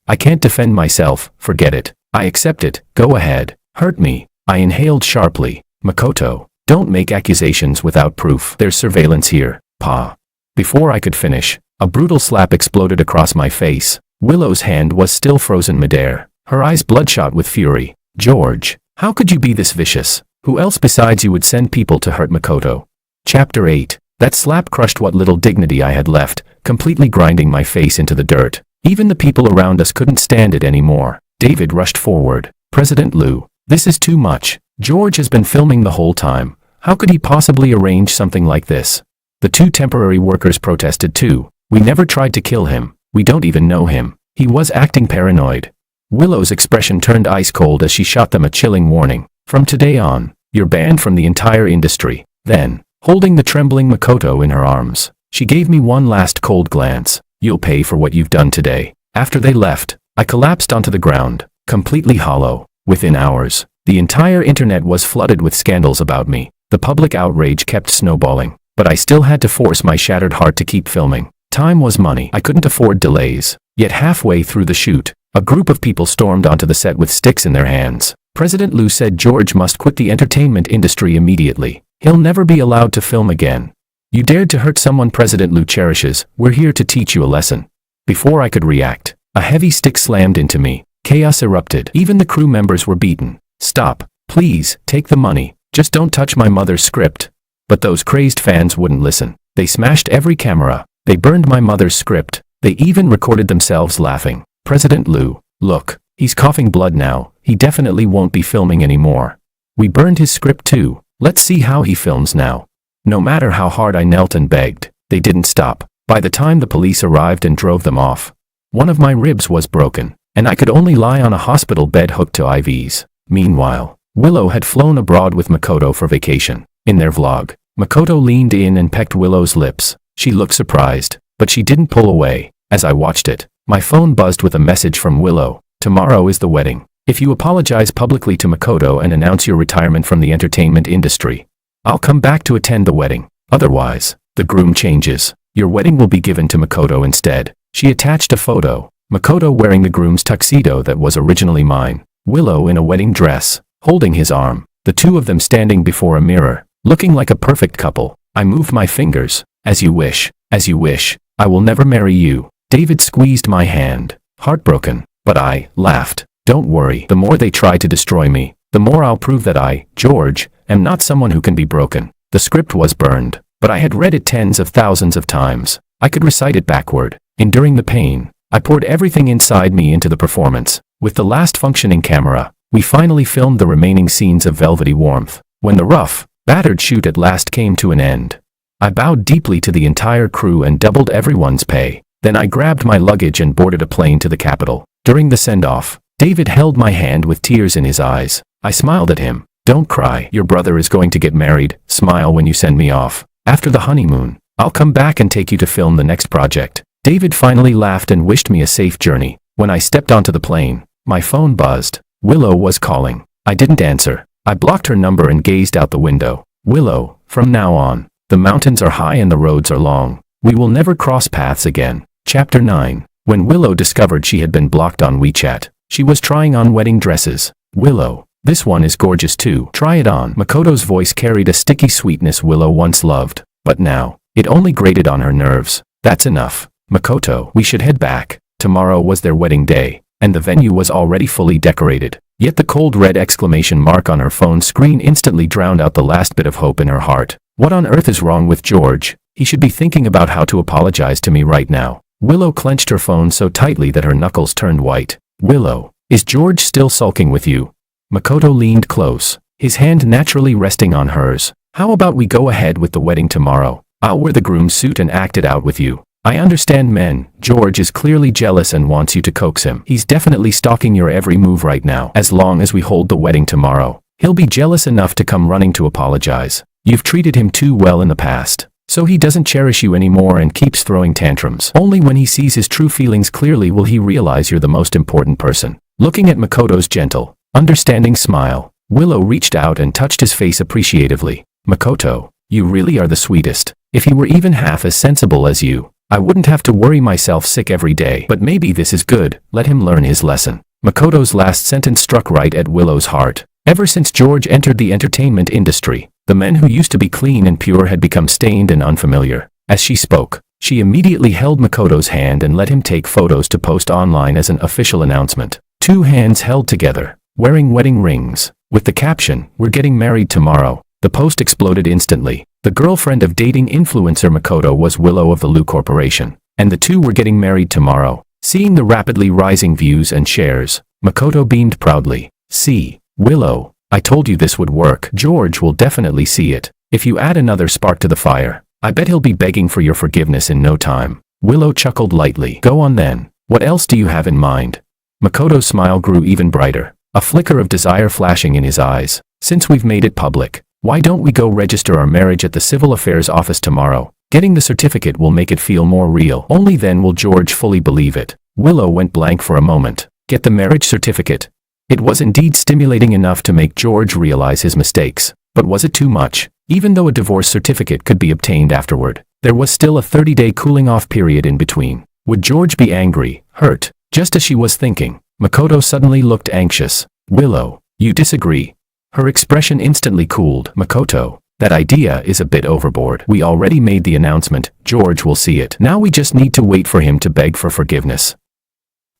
I can't defend myself, forget it. I accept it, go ahead, hurt me. I inhaled sharply. Makoto, don't make accusations without proof. There's surveillance here, Pa. Before I could finish, a brutal slap exploded across my face. Willow's hand was still frozen midair, her eyes bloodshot with fury. George, how could you be this vicious? Who else besides you would send people to hurt Makoto? Chapter 8. That slap crushed what little dignity I had left, completely grinding my face into the dirt. Even the people around us couldn't stand it anymore. David rushed forward. President Lou, this is too much. George has been filming the whole time. How could he possibly arrange something like this? The two temporary workers protested too. We never tried to kill him. We don't even know him. He was acting paranoid. Willow's expression turned ice cold as she shot them a chilling warning. From today on, you're banned from the entire industry. Then, holding the trembling Makoto in her arms, she gave me one last cold glance. You'll pay for what you've done today. After they left, I collapsed onto the ground, completely hollow. Within hours, the entire internet was flooded with scandals about me. The public outrage kept snowballing, but I still had to force my shattered heart to keep filming. Time was money. I couldn't afford delays. Yet halfway through the shoot, a group of people stormed onto the set with sticks in their hands. President Liu said George must quit the entertainment industry immediately. He'll never be allowed to film again. You dared to hurt someone President Liu cherishes. We're here to teach you a lesson. Before I could react, a heavy stick slammed into me. Chaos erupted. Even the crew members were beaten. Stop. Please, take the money. Just don't touch my mother's script. But those crazed fans wouldn't listen. They smashed every camera. They burned my mother's script. They even recorded themselves laughing. President Liu, look, he's coughing blood now. He definitely won't be filming anymore. We burned his script too. Let's see how he films now. No matter how hard I knelt and begged, they didn't stop. By the time the police arrived and drove them off, one of my ribs was broken, and I could only lie on a hospital bed hooked to IVs. Meanwhile, Willow had flown abroad with Makoto for vacation. In their vlog, Makoto leaned in and pecked Willow's lips. She looked surprised, but she didn't pull away. As I watched it, my phone buzzed with a message from Willow. Tomorrow is the wedding. If you apologize publicly to Makoto and announce your retirement from the entertainment industry, I'll come back to attend the wedding. Otherwise, the groom changes. Your wedding will be given to Makoto instead. She attached a photo. Makoto wearing the groom's tuxedo that was originally mine. Willow in a wedding dress, holding his arm. The two of them standing before a mirror, looking like a perfect couple. I moved my fingers. As you wish. As you wish. I will never marry you. David squeezed my hand, heartbroken. But I laughed. Don't worry. The more they try to destroy me, the more I'll prove that I, George, am not someone who can be broken. The script was burned, but I had read it tens of thousands of times. I could recite it backward. Enduring the pain, I poured everything inside me into the performance. With the last functioning camera, we finally filmed the remaining scenes of velvety warmth. When the rough, battered shoot at last came to an end, I bowed deeply to the entire crew and doubled everyone's pay. Then I grabbed my luggage and boarded a plane to the capital. During the send-off, David held my hand with tears in his eyes. I smiled at him. Don't cry. Your brother is going to get married. Smile when you send me off. After the honeymoon, I'll come back and take you to film the next project. David finally laughed and wished me a safe journey. When I stepped onto the plane, my phone buzzed. Willow was calling. I didn't answer. I blocked her number and gazed out the window. Willow, from now on, the mountains are high and the roads are long. We will never cross paths again. Chapter 9. When Willow discovered she had been blocked on WeChat, she was trying on wedding dresses. Willow, this one is gorgeous too. Try it on. Makoto's voice carried a sticky sweetness Willow once loved, but now, it only grated on her nerves. That's enough. Makoto, we should head back. Tomorrow was their wedding day, and the venue was already fully decorated. Yet the cold red exclamation mark on her phone screen instantly drowned out the last bit of hope in her heart. What on earth is wrong with George? He should be thinking about how to apologize to me right now. Willow clenched her phone so tightly that her knuckles turned white. Willow, is George still sulking with you? Makoto leaned close, his hand naturally resting on hers. How about we go ahead with the wedding tomorrow? I'll wear the groom's suit and act it out with you. I understand men. George is clearly jealous and wants you to coax him. He's definitely stalking your every move right now. As long as we hold the wedding tomorrow, he'll be jealous enough to come running to apologize. You've treated him too well in the past, so he doesn't cherish you anymore and keeps throwing tantrums. Only when he sees his true feelings clearly will he realize you're the most important person. Looking at Makoto's gentle, understanding smile, Willow reached out and touched his face appreciatively. Makoto, you really are the sweetest. If he were even half as sensible as you, I wouldn't have to worry myself sick every day. But maybe this is good. Let him learn his lesson. Makoto's last sentence struck right at Willow's heart. Ever since George entered the entertainment industry, the men who used to be clean and pure had become stained and unfamiliar. As she spoke, she immediately held Makoto's hand and let him take photos to post online as an official announcement. Two hands held together, wearing wedding rings, with the caption, "We're getting married tomorrow." The post exploded instantly. The girlfriend of dating influencer Makoto was Willow of the Liu Corporation, and the two were getting married tomorrow. Seeing the rapidly rising views and shares, Makoto beamed proudly. See, Willow, I told you this would work. George will definitely see it. If you add another spark to the fire, I bet he'll be begging for your forgiveness in no time. Willow chuckled lightly. Go on then. What else do you have in mind? Makoto's smile grew even brighter, a flicker of desire flashing in his eyes. Since we've made it public, why don't we go register our marriage at the Civil Affairs office tomorrow? Getting the certificate will make it feel more real. Only then will George fully believe it. Willow went blank for a moment. Get the marriage certificate? It was indeed stimulating enough to make George realize his mistakes. But was it too much? Even though a divorce certificate could be obtained afterward, there was still a 30-day cooling-off period in between. Would George be angry, hurt? Just as she was thinking, Makoto suddenly looked anxious. Willow, you disagree? Her expression instantly cooled. Makoto, that idea is a bit overboard. We already made the announcement. George will see it. Now we just need to wait for him to beg for forgiveness.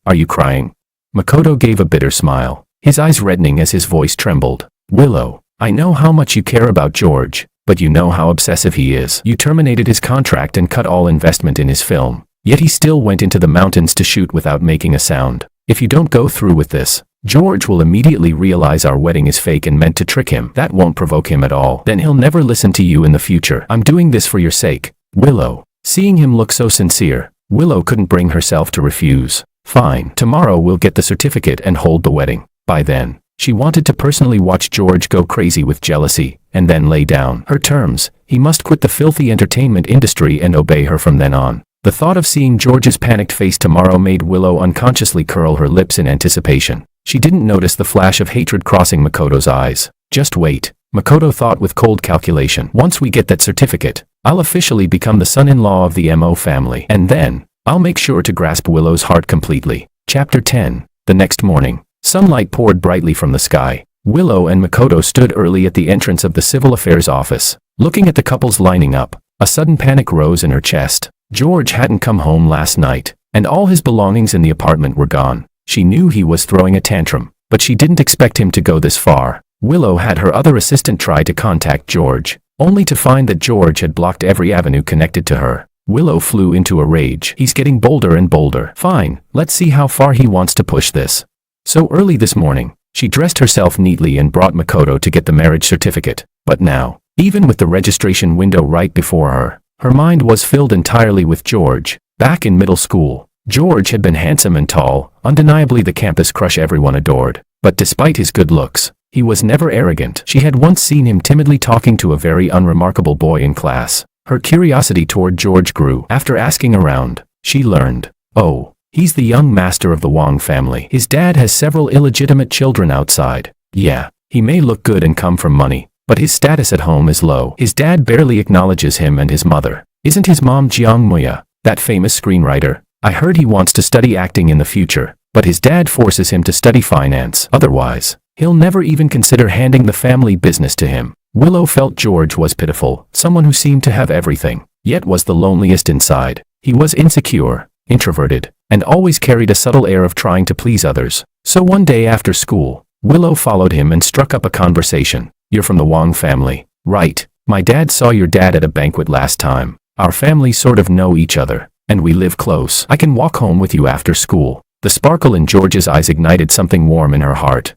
Are you crying? Makoto gave a bitter smile, his eyes reddening as his voice trembled. Willow, I know how much you care about George, but you know how obsessive he is. You terminated his contract and cut all investment in his film, yet he still went into the mountains to shoot without making a sound. If you don't go through with this, George will immediately realize our wedding is fake and meant to trick him. That won't provoke him at all. Then he'll never listen to you in the future. I'm doing this for your sake, Willow. Seeing him look so sincere, Willow couldn't bring herself to refuse. Fine, tomorrow we'll get the certificate and hold the wedding. By then, she wanted to personally watch George go crazy with jealousy, and then lay down her terms. He must quit the filthy entertainment industry and obey her from then on. The thought of seeing George's panicked face tomorrow made Willow unconsciously curl her lips in anticipation. She didn't notice the flash of hatred crossing Makoto's eyes. Just wait, Makoto thought with cold calculation. Once we get that certificate, I'll officially become the son-in-law of the MO family. And then, I'll make sure to grasp Willow's heart completely. Chapter 10. The next morning, sunlight poured brightly from the sky. Willow and Makoto stood early at the entrance of the Civil Affairs office, looking at the couples lining up. A sudden panic rose in her chest. George hadn't come home last night, and all his belongings in the apartment were gone. She knew he was throwing a tantrum, but she didn't expect him to go this far. Willow had her other assistant try to contact George, only to find that George had blocked every avenue connected to her. Willow flew into a rage. He's getting bolder and bolder. Fine, let's see how far he wants to push this. So early this morning, she dressed herself neatly and brought Makoto to get the marriage certificate. But now, even with the registration window right before her, her mind was filled entirely with George. Back in middle school, George had been handsome and tall, undeniably the campus crush everyone adored. But despite his good looks, he was never arrogant. She had once seen him timidly talking to a very unremarkable boy in class. Her curiosity toward George grew. After asking around, she learned, oh, he's the young master of the Wong family. His dad has several illegitimate children outside. Yeah, he may look good and come from money, but his status at home is low. His dad barely acknowledges him and his mother. Isn't his mom Jiang Muya, that famous screenwriter? I heard he wants to study acting in the future, but his dad forces him to study finance. Otherwise, he'll never even consider handing the family business to him. Willow felt George was pitiful, someone who seemed to have everything, yet was the loneliest inside. He was insecure, introverted, and always carried a subtle air of trying to please others. So one day after school, Willow followed him and struck up a conversation. You're from the Wong family, right? My dad saw your dad at a banquet last time. Our families sort of know each other, and we live close. I can walk home with you after school. The sparkle in George's eyes ignited something warm in her heart.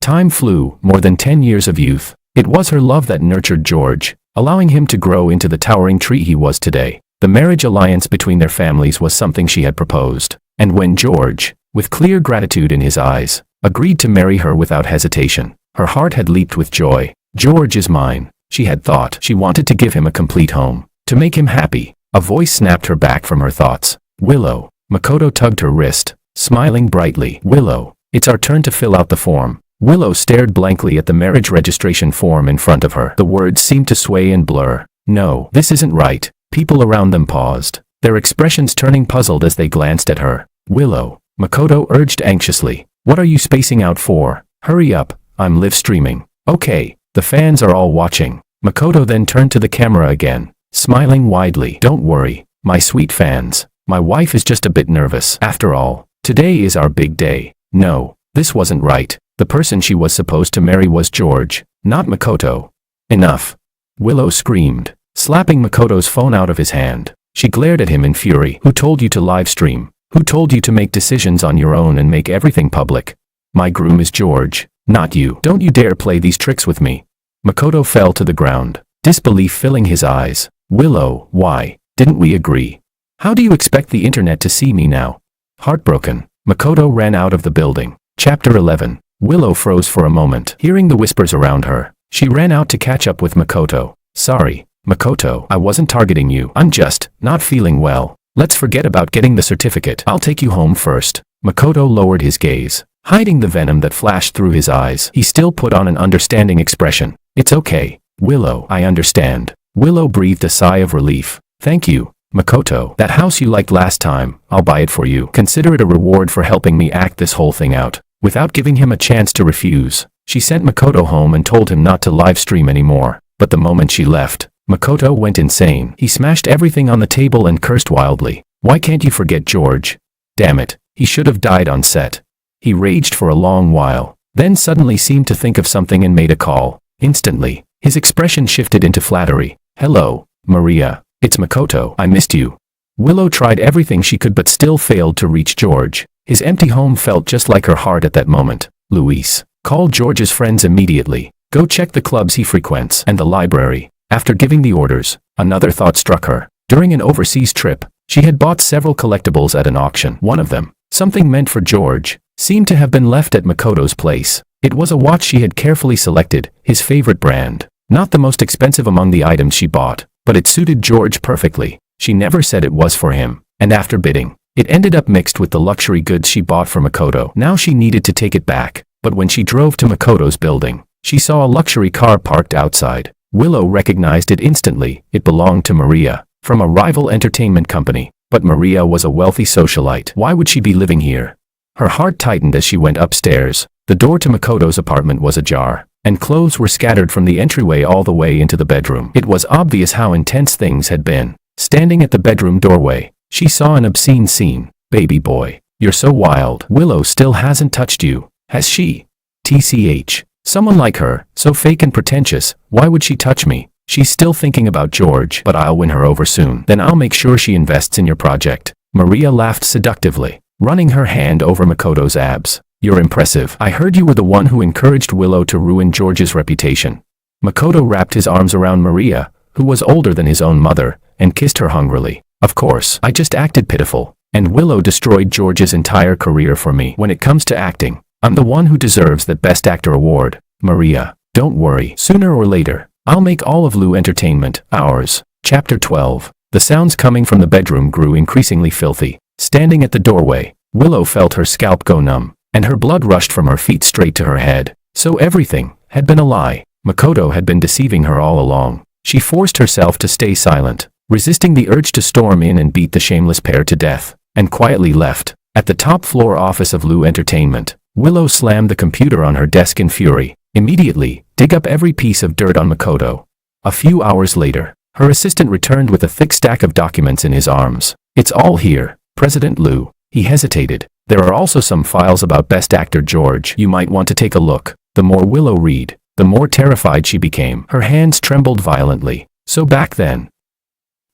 Time flew, more than 10 years of youth. It was her love that nurtured George, allowing him to grow into the towering tree he was today. The marriage alliance between their families was something she had proposed. And when George, with clear gratitude in his eyes, agreed to marry her without hesitation, her heart had leaped with joy. George is mine, she had thought. She wanted to give him a complete home, to make him happy. A voice snapped her back from her thoughts. Willow. Makoto tugged her wrist, smiling brightly. Willow, it's our turn to fill out the form. Willow stared blankly at the marriage registration form in front of her. The words seemed to sway and blur. No, this isn't right. People around them paused, their expressions turning puzzled as they glanced at her. Willow, Makoto urged anxiously. What are you spacing out for? Hurry up, I'm live streaming. Okay, the fans are all watching. Makoto then turned to the camera again, smiling widely. Don't worry, my sweet fans. My wife is just a bit nervous. After all, today is our big day. No, this wasn't right. The person she was supposed to marry was George, not Makoto. Enough. Willow screamed, slapping Makoto's phone out of his hand. She glared at him in fury. Who told you to live stream? Who told you to make decisions on your own and make everything public? My groom is George, not you. Don't you dare play these tricks with me. Makoto fell to the ground, disbelief filling his eyes. Willow, why didn't we agree? How do you expect the internet to see me now? Heartbroken, Makoto ran out of the building. Chapter 11. Willow froze for a moment, hearing the whispers around her. She ran out to catch up with Makoto. Sorry, Makoto, I wasn't targeting you. I'm just not feeling well. Let's forget about getting the certificate. I'll take you home first. Makoto lowered his gaze, Hiding the venom that flashed through his eyes, he still put on an understanding expression. It's okay, Willow, I understand. Willow breathed a sigh of relief. Thank you, Makoto. That house you liked last time, I'll buy it for you. Consider it a reward for helping me act this whole thing out. Without giving him a chance to refuse, she sent Makoto home and told him not to live stream anymore. But the moment she left, Makoto went insane. He smashed everything on the table and cursed wildly. Why can't you forget George? Damn it, he should have died on set. He raged for a long while, then suddenly seemed to think of something and made a call. Instantly, his expression shifted into flattery. Hello, Maria. It's Makoto. I missed you. Willow tried everything she could but still failed to reach George. His empty home felt just like her heart at that moment. Luis, call George's friends immediately. Go check the clubs he frequents and the library. After giving the orders, another thought struck her. During an overseas trip, she had bought several collectibles at an auction. One of them, something meant for George, seemed to have been left at Makoto's place. It was a watch she had carefully selected, his favorite brand. Not the most expensive among the items she bought, but it suited George perfectly. She never said it was for him, and after bidding, it ended up mixed with the luxury goods she bought for Makoto. Now she needed to take it back, but when she drove to Makoto's building, she saw a luxury car parked outside. Willow recognized it instantly. It belonged to Maria, from a rival entertainment company. But Maria was a wealthy socialite. Why would she be living here? Her heart tightened as she went upstairs. The door to Makoto's apartment was ajar, and clothes were scattered from the entryway all the way into the bedroom. It was obvious how intense things had been. Standing at the bedroom doorway, she saw an obscene scene. Baby boy, you're so wild. Willow still hasn't touched you, has she? TCH. Someone like her, so fake and pretentious, why would she touch me? She's still thinking about George, but I'll win her over soon. Then I'll make sure she invests in your project. Maria laughed seductively, running her hand over Makoto's abs. You're impressive. I heard you were the one who encouraged Willow to ruin George's reputation. Makoto wrapped his arms around Maria, who was older than his own mother, and kissed her hungrily. Of course, I just acted pitiful, and Willow destroyed George's entire career for me. When it comes to acting, I'm the one who deserves that Best Actor award. Maria, don't worry. Sooner or later, I'll make all of Lu Entertainment ours. Chapter 12. The sounds coming from the bedroom grew increasingly filthy. Standing at the doorway, Willow felt her scalp go numb, and her blood rushed from her feet straight to her head. So everything had been a lie. Makoto had been deceiving her all along. She forced herself to stay silent, resisting the urge to storm in and beat the shameless pair to death, and quietly left. At the top floor office of Lu Entertainment, Willow slammed the computer on her desk in fury. Immediately, dig up every piece of dirt on Makoto. A few hours later, her assistant returned with a thick stack of documents in his arms. It's all here, President Lu. He hesitated. There are also some files about Best Actor George. You might want to take a look. The more Willow read, the more terrified she became. Her hands trembled violently. So back then,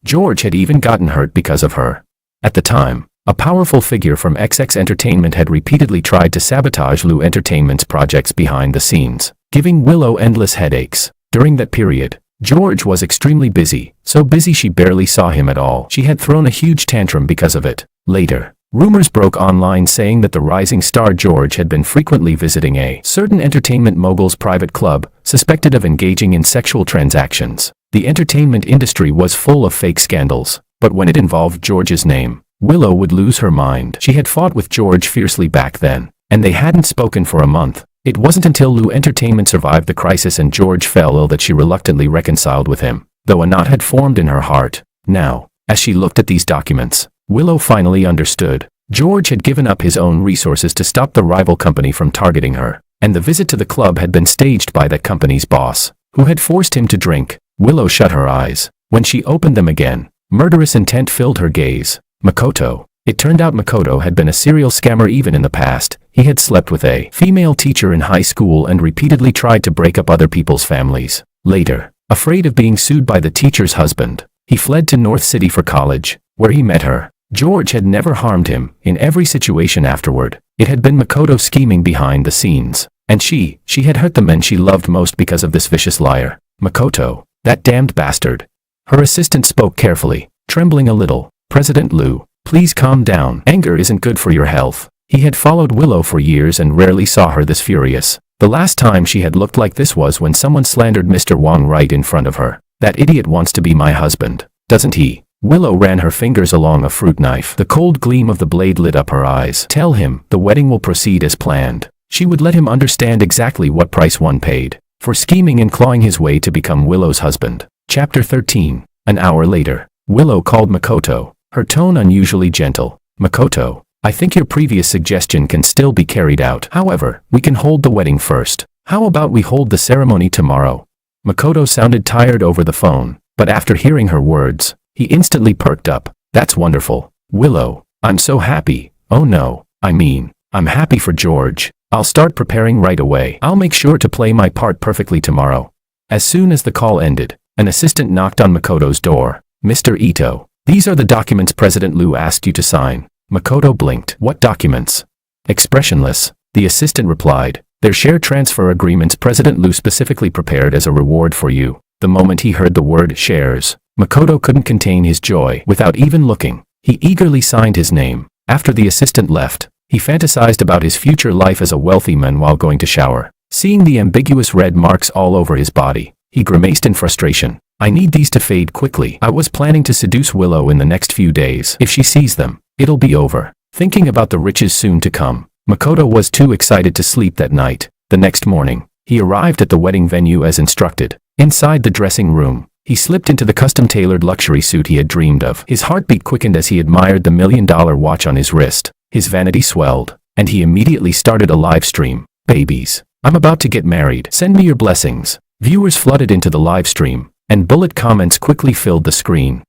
George had even gotten hurt because of her. At the time, a powerful figure from XX Entertainment had repeatedly tried to sabotage Lu Entertainment's projects behind the scenes, giving Willow endless headaches. During that period, George was extremely busy, so busy she barely saw him at all. She had thrown a huge tantrum because of it. Later, rumors broke online saying that the rising star George had been frequently visiting a certain entertainment mogul's private club, suspected of engaging in sexual transactions. The entertainment industry was full of fake scandals, but when it involved George's name, Willow would lose her mind. She had fought with George fiercely back then, and they hadn't spoken for a month. It wasn't until Lu Entertainment survived the crisis and George fell ill that she reluctantly reconciled with him, though a knot had formed in her heart. Now, as she looked at these documents, Willow finally understood. George had given up his own resources to stop the rival company from targeting her, and the visit to the club had been staged by that company's boss, who had forced him to drink. Willow shut her eyes. When she opened them again, murderous intent filled her gaze. Makoto. It turned out Makoto had been a serial scammer even in the past. He had slept with a female teacher in high school and repeatedly tried to break up other people's families. Later, afraid of being sued by the teacher's husband, he fled to North City for college, where he met her. George had never harmed him. In every situation afterward, it had been Makoto scheming behind the scenes, and she had hurt the men she loved most because of this vicious liar. Makoto, that damned bastard. Her assistant spoke carefully, trembling a little. President Lu, please calm down. Anger isn't good for your health. He had followed Willow for years and rarely saw her this furious. The last time she had looked like this was when someone slandered Mr. Wang right in front of her. That idiot wants to be my husband, doesn't he? Willow ran her fingers along a fruit knife. The cold gleam of the blade lit up her eyes. Tell him, the wedding will proceed as planned. She would let him understand exactly what price one paid for scheming and clawing his way to become Willow's husband. Chapter 13. An hour later, Willow called Makoto, her tone unusually gentle. Makoto, I think your previous suggestion can still be carried out. However, we can hold the wedding first. How about we hold the ceremony tomorrow? Makoto sounded tired over the phone, but after hearing her words, he instantly perked up. That's wonderful. Willow, I'm so happy. Oh no, I'm happy for George. I'll start preparing right away. I'll make sure to play my part perfectly tomorrow. As soon as the call ended, an assistant knocked on Makoto's door. Mr. Ito, these are the documents President Liu asked you to sign. Makoto blinked. What documents? Expressionless, the assistant replied. They're share transfer agreements President Liu specifically prepared as a reward for you. The moment he heard the word shares, Makoto couldn't contain his joy. Without even looking, he eagerly signed his name. After the assistant left, he fantasized about his future life as a wealthy man while going to shower. Seeing the ambiguous red marks all over his body, he grimaced in frustration. I need these to fade quickly. I was planning to seduce Willow in the next few days. If she sees them, it'll be over. Thinking about the riches soon to come, Makoto was too excited to sleep that night. The next morning, he arrived at the wedding venue as instructed. Inside the dressing room, he slipped into the custom-tailored luxury suit he had dreamed of. His heartbeat quickened as he admired the $1,000,000 watch on his wrist. His vanity swelled, and he immediately started a live stream. Babies, I'm about to get married. Send me your blessings. Viewers flooded into the live stream, and bullet comments quickly filled the screen.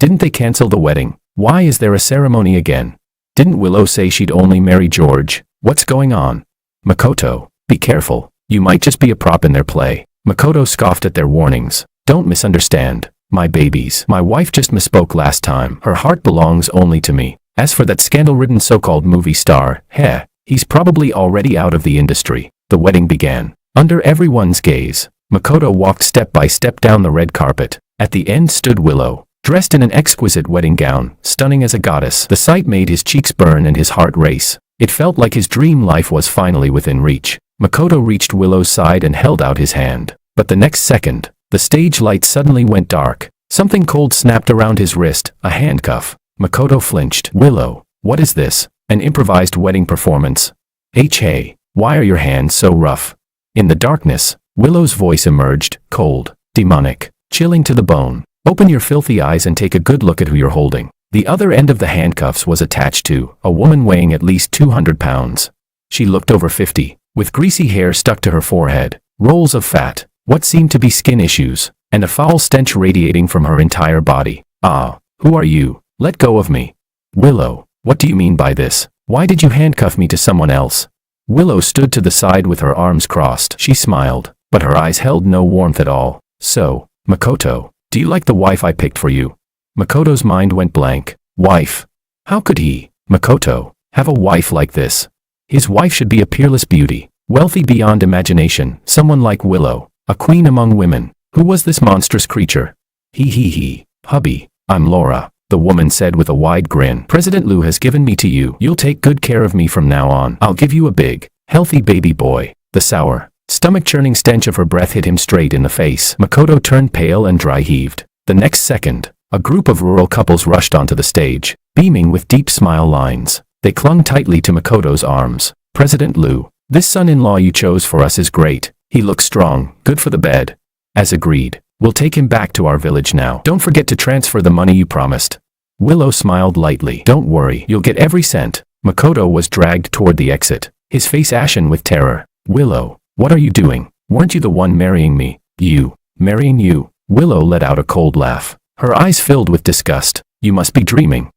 Didn't they cancel the wedding? Why is there a ceremony again? Didn't Willow say she'd only marry George? What's going on? Makoto, be careful. You might just be a prop in their play. Makoto scoffed at their warnings. Don't misunderstand. My babies. My wife just misspoke last time. Her heart belongs only to me. As for that scandal-ridden so-called movie star, he's probably already out of the industry. The wedding began. Under everyone's gaze, Makoto walked step by step down the red carpet. At the end stood Willow, dressed in an exquisite wedding gown, stunning as a goddess. The sight made his cheeks burn and his heart race. It felt like his dream life was finally within reach. Makoto reached Willow's side and held out his hand. But the next second, the stage light suddenly went dark. Something cold snapped around his wrist, a handcuff. Makoto flinched. Willow, what is this? An improvised wedding performance? Hey, why are your hands so rough? In the darkness, Willow's voice emerged, cold, demonic, chilling to the bone. Open your filthy eyes and take a good look at who you're holding. The other end of the handcuffs was attached to a woman weighing at least 200 pounds. She looked over 50, with greasy hair stuck to her forehead, rolls of fat, what seemed to be skin issues, and a foul stench radiating from her entire body. Who are you? Let go of me. Willow, what do you mean by this? Why did you handcuff me to someone else? Willow stood to the side with her arms crossed. She smiled, but her eyes held no warmth at all. So, Makoto, do you like the wife I picked for you? Makoto's mind went blank. Wife? How could he, Makoto, have a wife like this? His wife should be a peerless beauty, wealthy beyond imagination, someone like Willow, a queen among women. Who was this monstrous creature? Hubby, I'm Laura, the woman said with a wide grin. President Liu has given me to you. You'll take good care of me from now on. I'll give you a big, healthy baby boy. The sour, stomach-churning stench of her breath hit him straight in the face. Makoto turned pale and dry-heaved. The next second, a group of rural couples rushed onto the stage, beaming with deep smile lines. They clung tightly to Makoto's arms. President Liu, this son-in-law you chose for us is great. He looks strong, good for the bed. As agreed, we'll take him back to our village now. Don't forget to transfer the money you promised. Willow smiled lightly. Don't worry, you'll get every cent. Makoto was dragged toward the exit, his face ashen with terror. Willow, what are you doing? Weren't you the one marrying me? Marrying you? Willow let out a cold laugh. Her eyes filled with disgust. You must be dreaming.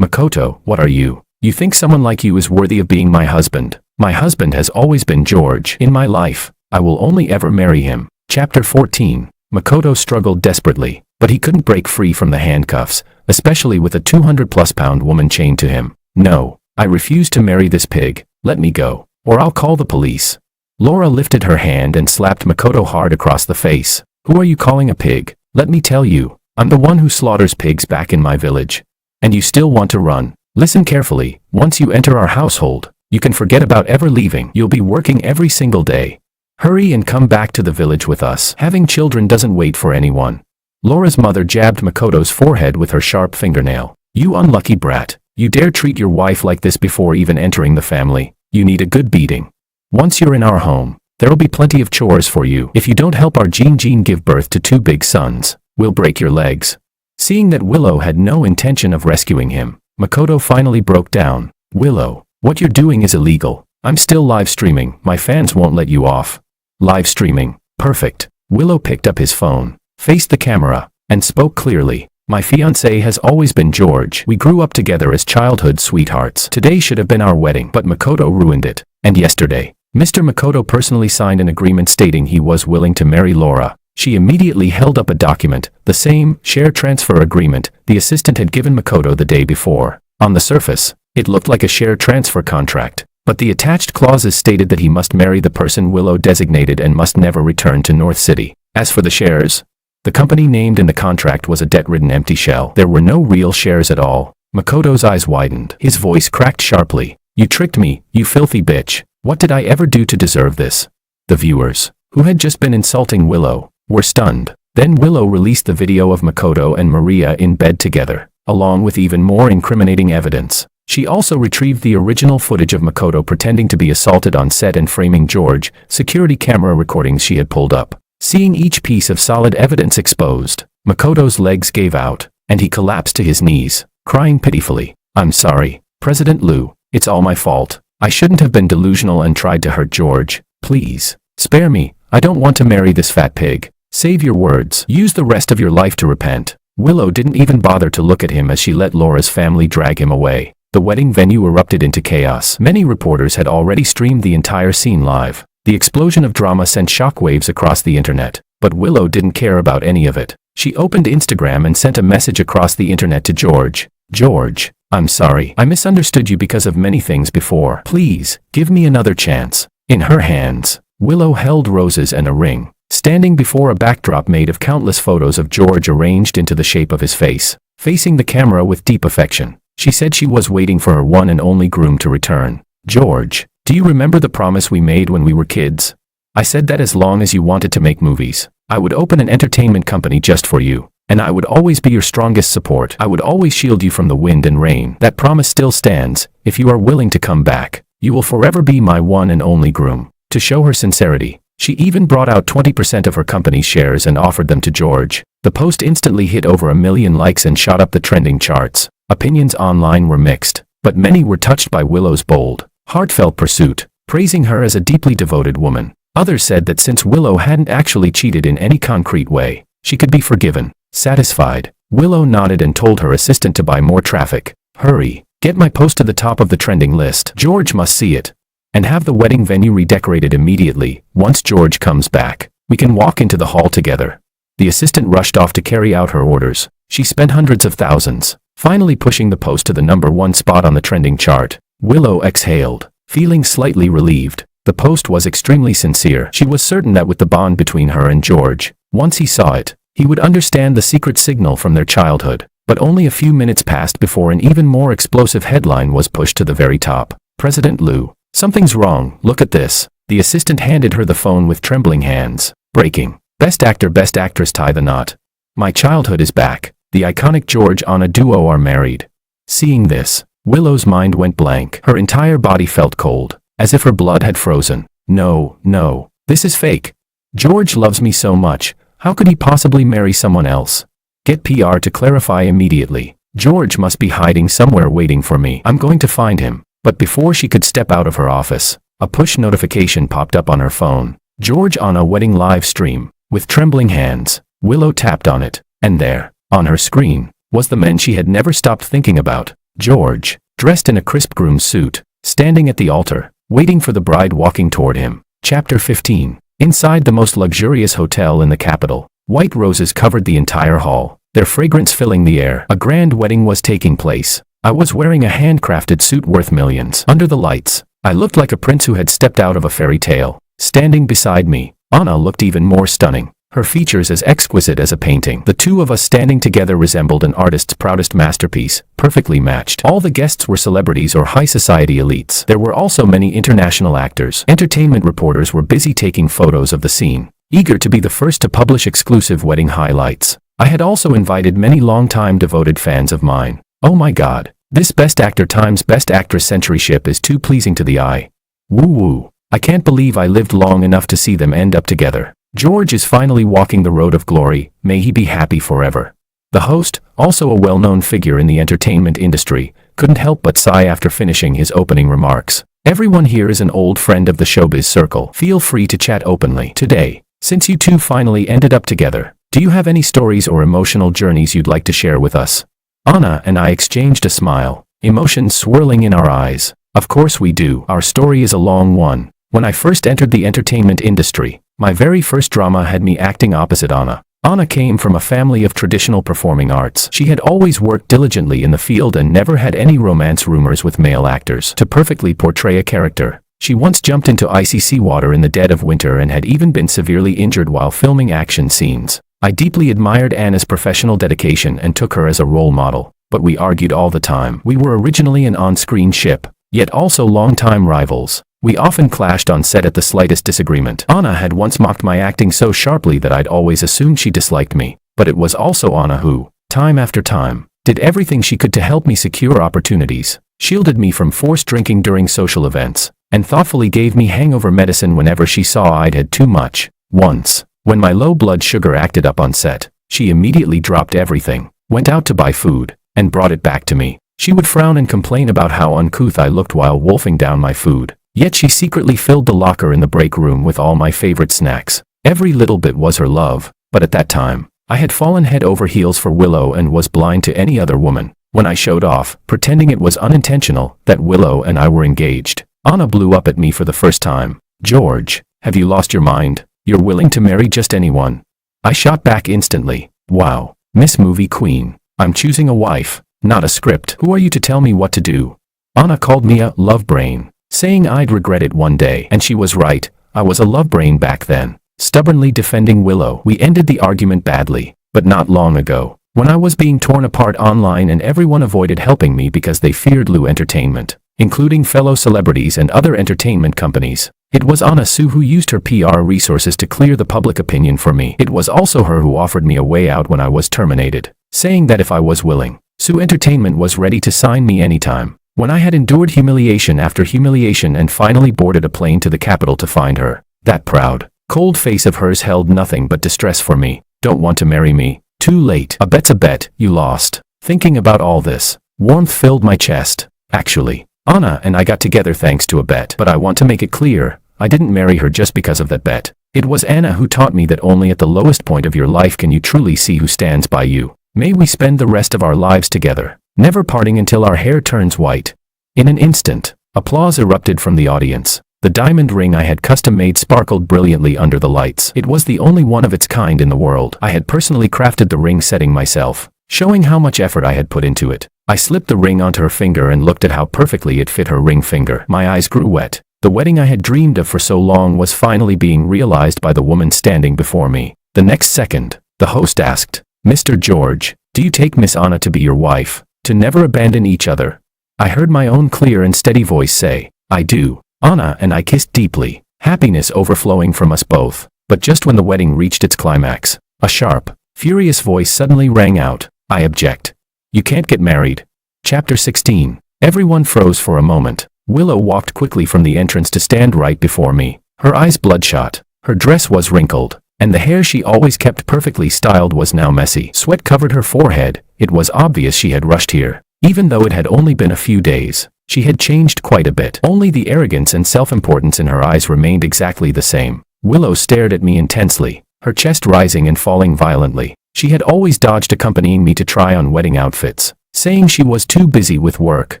Makoto, what are you? You think someone like you is worthy of being my husband? My husband has always been George. In my life, I will only ever marry him. Chapter 14. Makoto struggled desperately, but he couldn't break free from the handcuffs, especially with a 200-plus-pound woman chained to him. No, I refuse to marry this pig. Let me go, or I'll call the police. Laura lifted her hand and slapped Makoto hard across the face. Who are you calling a pig? Let me tell you, I'm the one who slaughters pigs back in my village. And you still want to run? Listen carefully. Once you enter our household, you can forget about ever leaving. You'll be working every single day. Hurry and come back to the village with us. Having children doesn't wait for anyone. Laura's mother jabbed Makoto's forehead with her sharp fingernail. You unlucky brat. You dare treat your wife like this before even entering the family. You need a good beating. Once you're in our home, there'll be plenty of chores for you. If you don't help our Jean give birth to 2 big sons, we'll break your legs. Seeing that Willow had no intention of rescuing him, Makoto finally broke down. Willow, what you're doing is illegal. I'm still live streaming. My fans won't let you off. Live streaming. Perfect. Willow picked up his phone, faced the camera, and spoke clearly. My fiancé has always been George. We grew up together as childhood sweethearts. Today should have been our wedding, but Makoto ruined it. And yesterday, Mr. Makoto personally signed an agreement stating he was willing to marry Laura. She immediately held up a document, the same share transfer agreement the assistant had given Makoto the day before. On the surface, it looked like a share transfer contract, but the attached clauses stated that he must marry the person Willow designated and must never return to North City. As for the shares, the company named in the contract was a debt-ridden empty shell. There were no real shares at all. Makoto's eyes widened. His voice cracked sharply. You tricked me, you filthy bitch. What did I ever do to deserve this? The viewers, who had just been insulting Willow, were stunned. Then Willow released the video of Makoto and Maria in bed together, along with even more incriminating evidence. She also retrieved the original footage of Makoto pretending to be assaulted on set and framing George, security camera recordings she had pulled up. Seeing each piece of solid evidence exposed, Makoto's legs gave out, and he collapsed to his knees, crying pitifully. I'm sorry, President Liu, it's all my fault. I shouldn't have been delusional and tried to hurt George. Please, spare me. I don't want to marry this fat pig. Save your words. Use the rest of your life to repent. Willow didn't even bother to look at him as she let Laura's family drag him away. The wedding venue erupted into chaos. Many reporters had already streamed the entire scene live. The explosion of drama sent shockwaves across the internet, but Willow didn't care about any of it. She opened Instagram and sent a message across the internet to George. George, I'm sorry. I misunderstood you because of many things before. Please, give me another chance. In her hands, Willow held roses and a ring, standing before a backdrop made of countless photos of George arranged into the shape of his face. Facing the camera with deep affection, she said she was waiting for her one and only groom to return. George, do you remember the promise we made when we were kids? I said that as long as you wanted to make movies, I would open an entertainment company just for you, and I would always be your strongest support. I would always shield you from the wind and rain. That promise still stands. If you are willing to come back, you will forever be my one and only groom. To show her sincerity, she even brought out 20% of her company's shares and offered them to George. The post instantly hit over 1 million likes and shot up the trending charts. Opinions online were mixed, but many were touched by Willow's bold, heartfelt pursuit, praising her as a deeply devoted woman. Others said that since Willow hadn't actually cheated in any concrete way, she could be forgiven. Satisfied, Willow nodded and told her assistant to buy more traffic. Hurry, get my post to the top of the trending list. George must see it. And have the wedding venue redecorated immediately. Once George comes back, we can walk into the hall together. The assistant rushed off to carry out her orders. She spent hundreds of thousands, finally pushing the post to the #1 spot on the trending chart. Willow exhaled, feeling slightly relieved. The post was extremely sincere. She was certain that with the bond between her and George, once he saw it, he would understand the secret signal from their childhood. But only a few minutes passed before an even more explosive headline was pushed to the very top. President Liu, something's wrong, look at this. The assistant handed her the phone with trembling hands. Breaking. Best actor, best actress tie the knot. My childhood is back. The iconic George Anna duo are married. Seeing this, Willow's mind went blank. Her entire body felt cold, as if her blood had frozen. No, no, this is fake. George loves me so much. How could he possibly marry someone else? Get PR to clarify immediately. George must be hiding somewhere waiting for me. I'm going to find him. But before she could step out of her office, a push notification popped up on her phone. George on a wedding live stream. With trembling hands, Willow tapped on it, and there, on her screen, was the man she had never stopped thinking about. George, dressed in a crisp groom's suit, standing at the altar, waiting for the bride walking toward him. Chapter 15. Inside the most luxurious hotel in the capital, white roses covered the entire hall, their fragrance filling the air. A grand wedding was taking place. I was wearing a handcrafted suit worth millions. Under the lights, I looked like a prince who had stepped out of a fairy tale. Standing beside me, Anna looked even more stunning, her features as exquisite as a painting. The two of us standing together resembled an artist's proudest masterpiece, perfectly matched. All the guests were celebrities or high society elites. There were also many international actors. Entertainment reporters were busy taking photos of the scene, eager to be the first to publish exclusive wedding highlights. I had also invited many long-time devoted fans of mine. Oh my god, this Best Actor times Best Actress centuryship is too pleasing to the eye. Woo woo. I can't believe I lived long enough to see them end up together. George is finally walking the road of glory, may he be happy forever. The host, also a well-known figure in the entertainment industry, couldn't help but sigh after finishing his opening remarks. Everyone here is an old friend of the showbiz circle. Feel free to chat openly. Today, since you two finally ended up together, do you have any stories or emotional journeys you'd like to share with us? Anna and I exchanged a smile, emotions swirling in our eyes. Of course we do. Our story is a long one. When I first entered the entertainment industry, my very first drama had me acting opposite Anna. Anna came from a family of traditional performing arts. She had always worked diligently in the field and never had any romance rumors with male actors. To perfectly portray a character, she once jumped into icy seawater in the dead of winter and had even been severely injured while filming action scenes. I deeply admired Anna's professional dedication and took her as a role model, but we argued all the time. We were originally an on-screen ship, yet also longtime rivals. We often clashed on set at the slightest disagreement. Anna had once mocked my acting so sharply that I'd always assumed she disliked me, but it was also Anna who, time after time, did everything she could to help me secure opportunities, shielded me from forced drinking during social events, and thoughtfully gave me hangover medicine whenever she saw I'd had too much. Once, when my low blood sugar acted up on set, she immediately dropped everything, went out to buy food, and brought it back to me. She would frown and complain about how uncouth I looked while wolfing down my food. Yet she secretly filled the locker in the break room with all my favorite snacks. Every little bit was her love, but at that time, I had fallen head over heels for Willow and was blind to any other woman. When I showed off, pretending it was unintentional, that Willow and I were engaged, Anna blew up at me for the first time. George, have you lost your mind? You're willing to marry just anyone? I shot back instantly. Wow, Miss Movie Queen. I'm choosing a wife, not a script. Who are you to tell me what to do? Anna called me a love brain, saying I'd regret it one day, and she was right. I was a love brain back then. Stubbornly defending Willow, we ended the argument badly, but not long ago, when I was being torn apart online and everyone avoided helping me because they feared Lou Entertainment, including fellow celebrities and other entertainment companies. It was Anna Sue who used her PR resources to clear the public opinion for me. It was also her who offered me a way out when I was terminated, saying that if I was willing, Sue Entertainment was ready to sign me anytime. When I had endured humiliation after humiliation and finally boarded a plane to the capital to find her, that proud, cold face of hers held nothing but distress for me. Don't want to marry me? Too late. A bet's a bet, you lost. Thinking about all this, warmth filled my chest. Actually, Anna and I got together thanks to a bet. But I want to make it clear, I didn't marry her just because of that bet. It was Anna who taught me that only at the lowest point of your life can you truly see who stands by you. May we spend the rest of our lives together, never parting until our hair turns white. In an instant, applause erupted from the audience. The diamond ring I had custom-made sparkled brilliantly under the lights. It was the only one of its kind in the world. I had personally crafted the ring setting myself, showing how much effort I had put into it. I slipped the ring onto her finger and looked at how perfectly it fit her ring finger. My eyes grew wet. The wedding I had dreamed of for so long was finally being realized by the woman standing before me. The next second, the host asked, "Mr. George, do you take Miss Anna to be your wife, to never abandon each other?" I heard my own clear and steady voice say, "I do." Anna and I kissed deeply, happiness overflowing from us both. But just when the wedding reached its climax, a sharp, furious voice suddenly rang out, "I object. You can't get married." Chapter 16. Everyone froze for a moment. Willow walked quickly from the entrance to stand right before me. Her eyes bloodshot, her dress was wrinkled, and the hair she always kept perfectly styled was now messy. Sweat covered her forehead. It was obvious she had rushed here. Even though it had only been a few days, she had changed quite a bit. Only the arrogance and self-importance in her eyes remained exactly the same. Willow stared at me intensely, her chest rising and falling violently. She had always dodged accompanying me to try on wedding outfits, saying she was too busy with work.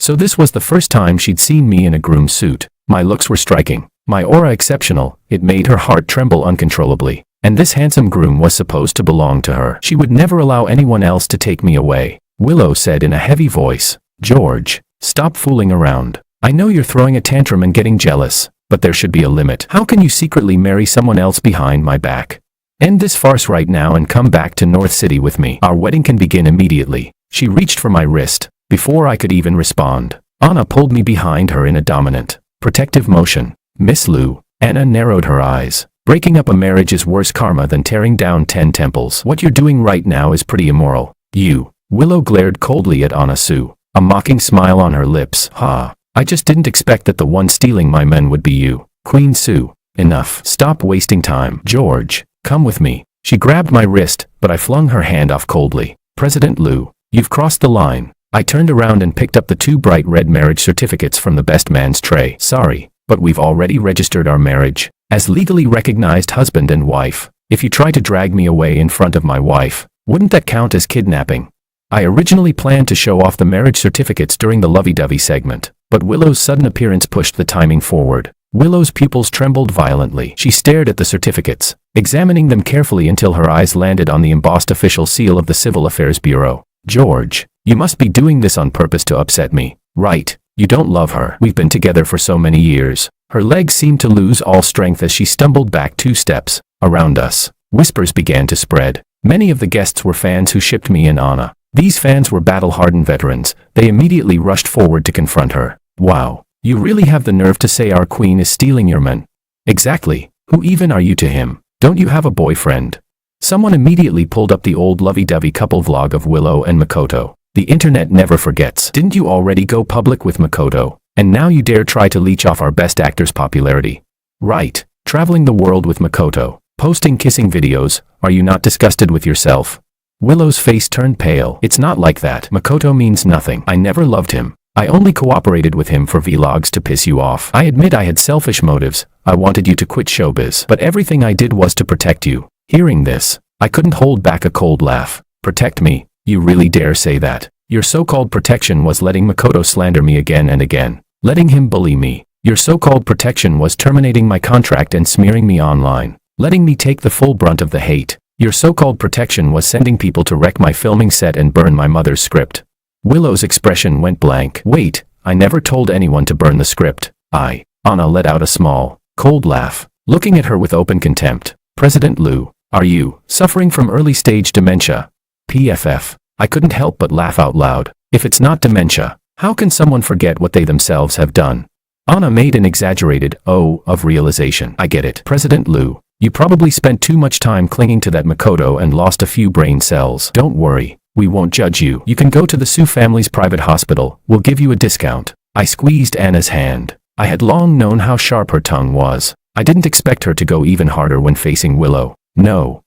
So this was the first time she'd seen me in a groom suit. My looks were striking, my aura exceptional. It made her heart tremble uncontrollably. And this handsome groom was supposed to belong to her. She would never allow anyone else to take me away. Willow said in a heavy voice, "George, stop fooling around. I know you're throwing a tantrum and getting jealous, but there should be a limit. How can you secretly marry someone else behind my back? End this farce right now and come back to North City with me. Our wedding can begin immediately." She reached for my wrist. Before I could even respond, Anna pulled me behind her in a dominant, protective motion. "Miss Lou." Anna narrowed her eyes. Breaking up a marriage is worse karma than tearing down 10 temples. What you're doing right now is pretty immoral. You. Willow glared coldly at Anna Sue, a mocking smile on her lips. Ha. I just didn't expect that the one stealing my men would be you. Queen Sue. Enough. Stop wasting time. George, come with me. She grabbed my wrist, but I flung her hand off coldly. President Liu, you've crossed the line. I turned around and picked up the 2 bright red marriage certificates from the best man's tray. Sorry, but we've already registered our marriage as legally recognized husband and wife. If you try to drag me away in front of my wife, wouldn't that count as kidnapping? I originally planned to show off the marriage certificates during the lovey-dovey segment, but Willow's sudden appearance pushed the timing forward. Willow's pupils trembled violently. She stared at the certificates, examining them carefully until her eyes landed on the embossed official seal of the Civil Affairs Bureau. George, you must be doing this on purpose to upset me, right? You don't love her. We've been together for so many years. Her legs seemed to lose all strength as she stumbled back 2 steps. Around us, whispers began to spread. Many of the guests were fans who shipped me and Anna. These fans were battle-hardened veterans. They immediately rushed forward to confront her. Wow, you really have the nerve to say our queen is stealing your men. Exactly. Who even are you to him? Don't you have a boyfriend? Someone immediately pulled up the old lovey-dovey couple vlog of Willow and Makoto. The internet never forgets. Didn't you already go public with Makoto? And now you dare try to leech off our best actor's popularity? Right. Traveling the world with Makoto. Posting kissing videos. Are you not disgusted with yourself? Willow's face turned pale. It's not like that. Makoto means nothing. I never loved him. I only cooperated with him for vlogs to piss you off. I admit I had selfish motives. I wanted you to quit showbiz. But everything I did was to protect you. Hearing this, I couldn't hold back a cold laugh. Protect me? You really dare say that? Your so-called protection was letting Makoto slander me again and again. Letting him bully me. Your so-called protection was terminating my contract and smearing me online. Letting me take the full brunt of the hate. Your so-called protection was sending people to wreck my filming set and burn my mother's script. Willow's expression went blank. Wait, I never told anyone to burn the script. Anna let out a small, cold laugh, looking at her with open contempt. President Liu, are you suffering from early-stage dementia? PFF. I couldn't help but laugh out loud. If it's not dementia, how can someone forget what they themselves have done? Anna made an exaggerated "oh" of realization. I get it. President Liu, you probably spent too much time clinging to that Makoto and lost a few brain cells. Don't worry, we won't judge you. You can go to the Sue family's private hospital. We'll give you a discount. I squeezed Anna's hand. I had long known how sharp her tongue was. I didn't expect her to go even harder when facing Willow. No.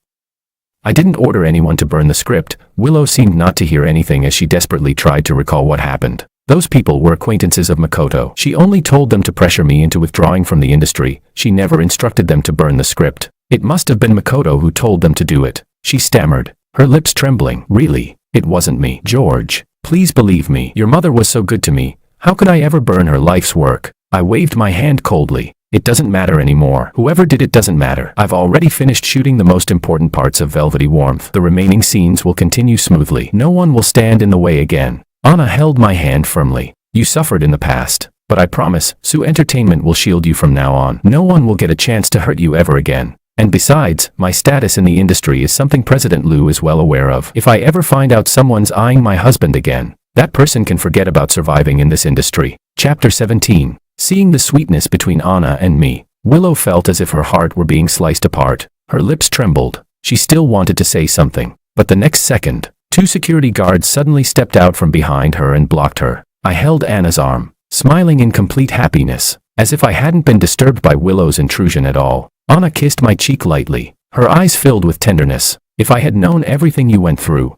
I didn't order anyone to burn the script. Willow seemed not to hear anything as she desperately tried to recall what happened. Those people were acquaintances of Makoto. She only told them to pressure me into withdrawing from the industry. She never instructed them to burn the script. It must have been Makoto who told them to do it. She stammered, her lips trembling. Really, it wasn't me. George, please believe me. Your mother was so good to me. How could I ever burn her life's work? I waved my hand coldly. It doesn't matter anymore. Whoever did it doesn't matter. I've already finished shooting the most important parts of Velvety Warmth. The remaining scenes will continue smoothly. No one will stand in the way again. Anna held my hand firmly. You suffered in the past, but I promise, Sue Entertainment will shield you from now on. No one will get a chance to hurt you ever again. And besides, my status in the industry is something President Liu is well aware of. If I ever find out someone's eyeing my husband again, that person can forget about surviving in this industry. Chapter 17. Seeing the sweetness between Anna and me, Willow felt as if her heart were being sliced apart. Her lips trembled. She still wanted to say something, but the next second, 2 security guards suddenly stepped out from behind her and blocked her. I held Anna's arm, smiling in complete happiness, as if I hadn't been disturbed by Willow's intrusion at all. Anna kissed my cheek lightly, her eyes filled with tenderness. If I had known everything you went through,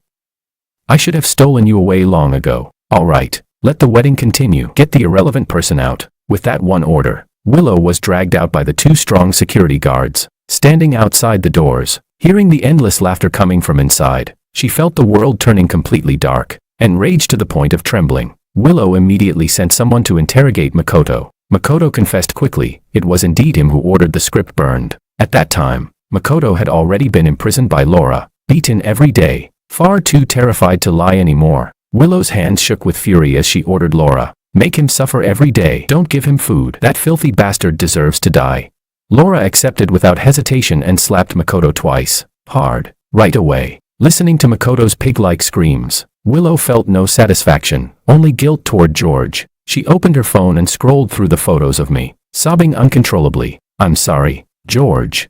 I should have stolen you away long ago. All right, let the wedding continue. Get the irrelevant person out. With that one order, Willow was dragged out by the 2 strong security guards, standing outside the doors. Hearing the endless laughter coming from inside, she felt the world turning completely dark, enraged to the point of trembling. Willow immediately sent someone to interrogate Makoto. Makoto confessed quickly. It was indeed him who ordered the script burned. At that time, Makoto had already been imprisoned by Laura, beaten every day, far too terrified to lie anymore. Willow's hands shook with fury as she ordered Laura. Make him suffer every day. Don't give him food. That filthy bastard deserves to die. Laura accepted without hesitation and slapped Makoto twice. Hard. Right away. Listening to Makoto's pig-like screams, Willow felt no satisfaction, only guilt toward George. She opened her phone and scrolled through the photos of me, sobbing uncontrollably. I'm sorry, George.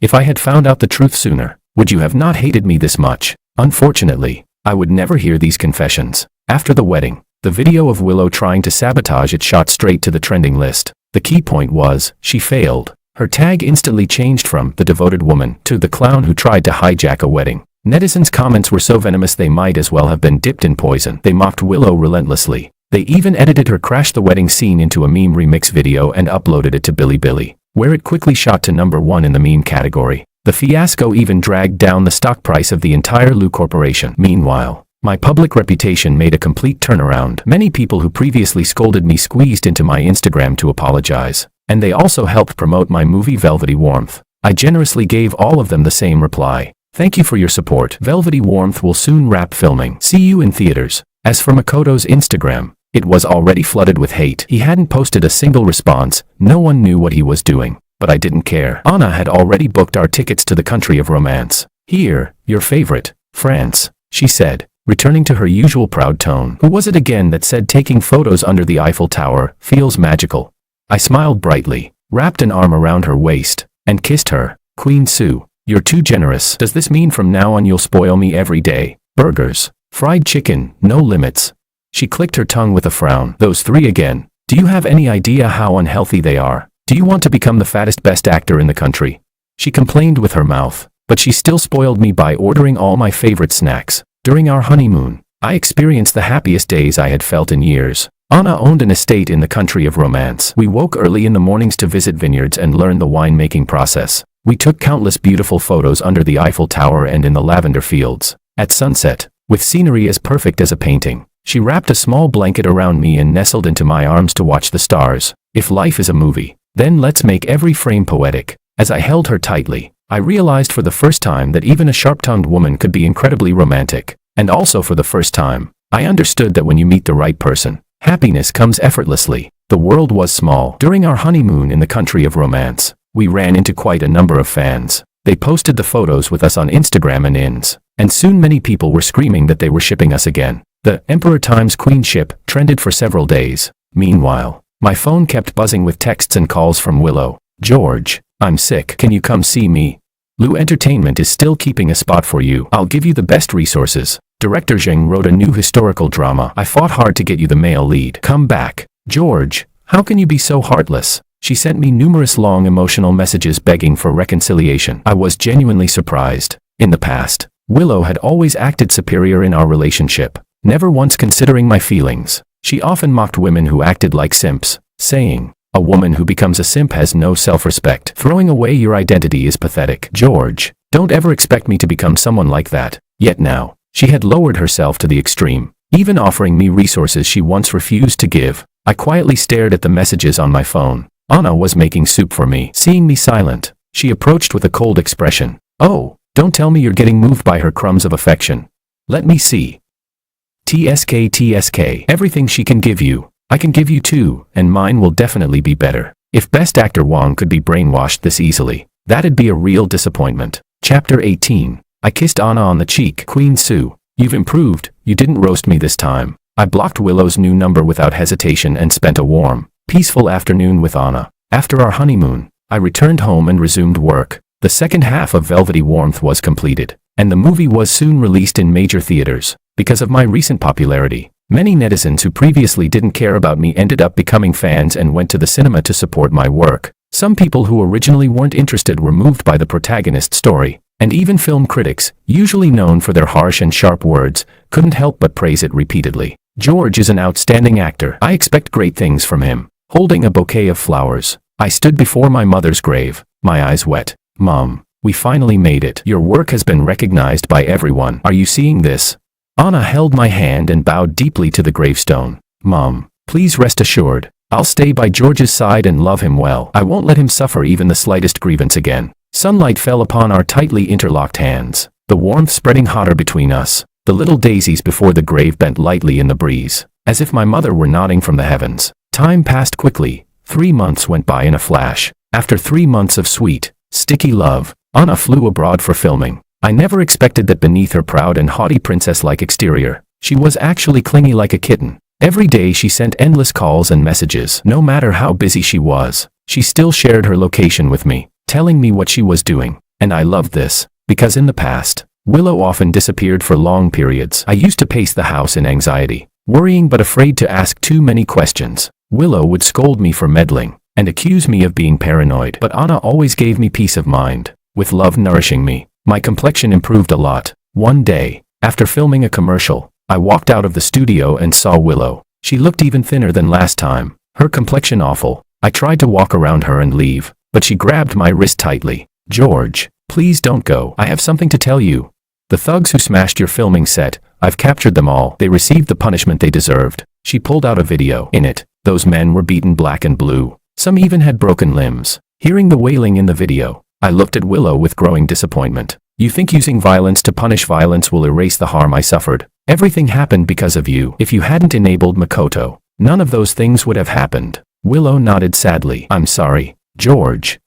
If I had found out the truth sooner, would you have not hated me this much? Unfortunately, I would never hear these confessions. After the wedding, the video of Willow trying to sabotage it shot straight to the trending list. The key point was, she failed. Her tag instantly changed from the devoted woman to the clown who tried to hijack a wedding. Netizens' comments were so venomous they might as well have been dipped in poison. They mocked Willow relentlessly. They even edited her crash the wedding scene into a meme remix video and uploaded it to Bilibili, where it quickly shot to #1 in the meme category. The fiasco even dragged down the stock price of the entire Lu Corporation. Meanwhile, my public reputation made a complete turnaround. Many people who previously scolded me squeezed into my Instagram to apologize, and they also helped promote my movie Velvety Warmth. I generously gave all of them the same reply. Thank you for your support. Velvety Warmth will soon wrap filming. See you in theaters. As for Makoto's Instagram, it was already flooded with hate. He hadn't posted a single response. No one knew what he was doing. But I didn't care. Anna had already booked our tickets to the country of romance. Here, your favorite, France, she said, returning to her usual proud tone. Who was it again that said taking photos under the Eiffel Tower feels magical? I smiled brightly, wrapped an arm around her waist, and kissed her. Queen Sue, you're too generous. Does this mean from now on you'll spoil me every day? Burgers, fried chicken, no limits. She clicked her tongue with a frown. Those three again. Do you have any idea how unhealthy they are? Do you want to become the fattest best actor in the country? She complained with her mouth, but she still spoiled me by ordering all my favorite snacks. During our honeymoon, I experienced the happiest days I had felt in years. Anna owned an estate in the country of romance. We woke early in the mornings to visit vineyards and learn the winemaking process. We took countless beautiful photos under the Eiffel Tower and in the lavender fields. At sunset, with scenery as perfect as a painting, she wrapped a small blanket around me and nestled into my arms to watch the stars. If life is a movie, then let's make every frame poetic. As I held her tightly, I realized for the first time that even a sharp-tongued woman could be incredibly romantic. And also for the first time, I understood that when you meet the right person, happiness comes effortlessly. The world was small. During our honeymoon in the country of romance, we ran into quite a number of fans. They posted the photos with us on Instagram and Ins, and soon many people were screaming that they were shipping us again. The Emperor times Queen ship trended for several days. Meanwhile, my phone kept buzzing with texts and calls from Willow. George, I'm sick. Can you come see me? Lu Entertainment is still keeping a spot for you. I'll give you the best resources. Director Zheng wrote a new historical drama. I fought hard to get you the male lead. Come back. George, how can you be so heartless? She sent me numerous long emotional messages begging for reconciliation. I was genuinely surprised. In the past, Willow had always acted superior in our relationship, never once considering my feelings. She often mocked women who acted like simps, saying, "A woman who becomes a simp has no self-respect. Throwing away your identity is pathetic." George, don't ever expect me to become someone like that. Yet now, she had lowered herself to the extreme, even offering me resources she once refused to give. I quietly stared at the messages on my phone. Anna was making soup for me. Seeing me silent, she approached with a cold expression. Oh, don't tell me you're getting moved by her crumbs of affection. Let me see. TSK. Everything she can give you, I can give you too, and mine will definitely be better. If Best Actor Wang could be brainwashed this easily, that'd be a real disappointment. Chapter 18. I kissed Anna on the cheek. Queen Sue, you've improved. You didn't roast me this time. I blocked Willow's new number without hesitation and spent a warm, peaceful afternoon with Anna. After our honeymoon, I returned home and resumed work. The second half of Velvety Warmth was completed, and the movie was soon released in major theaters. Because of my recent popularity, many netizens who previously didn't care about me ended up becoming fans and went to the cinema to support my work. Some people who originally weren't interested were moved by the protagonist's story, and even film critics, usually known for their harsh and sharp words, couldn't help but praise it repeatedly. George is an outstanding actor. I expect great things from him. Holding a bouquet of flowers, I stood before my mother's grave, my eyes wet. Mom, we finally made it. Your work has been recognized by everyone. Are you seeing this? Anna held my hand and bowed deeply to the gravestone. Mom, please rest assured, I'll stay by George's side and love him well. I won't let him suffer even the slightest grievance again. Sunlight fell upon our tightly interlocked hands, the warmth spreading hotter between us. The little daisies before the grave bent lightly in the breeze, as if my mother were nodding from the heavens. Time passed quickly. 3 months went by in a flash. After 3 months of sweet, sticky love, Anna flew abroad for filming. I never expected that beneath her proud and haughty princess-like exterior, she was actually clingy like a kitten. Every day she sent endless calls and messages. No matter how busy she was, she still shared her location with me, telling me what she was doing. And I loved this, because in the past, Willow often disappeared for long periods. I used to pace the house in anxiety, worrying but afraid to ask too many questions. Willow would scold me for meddling, and accuse me of being paranoid. But Anna always gave me peace of mind. With love nourishing me, my complexion improved a lot. One day, after filming a commercial, I walked out of the studio and saw Willow. She looked even thinner than last time, her complexion awful. I tried to walk around her and leave, but she grabbed my wrist tightly. "George, please don't go. I have something to tell you. The thugs who smashed your filming set, I've captured them all. They received the punishment they deserved." She pulled out a video. In it, those men were beaten black and blue. Some even had broken limbs. Hearing the wailing in the video, I looked at Willow with growing disappointment. "You think using violence to punish violence will erase the harm I suffered? Everything happened because of you. If you hadn't enabled Makoto, none of those things would have happened." Willow nodded sadly. "I'm sorry, George.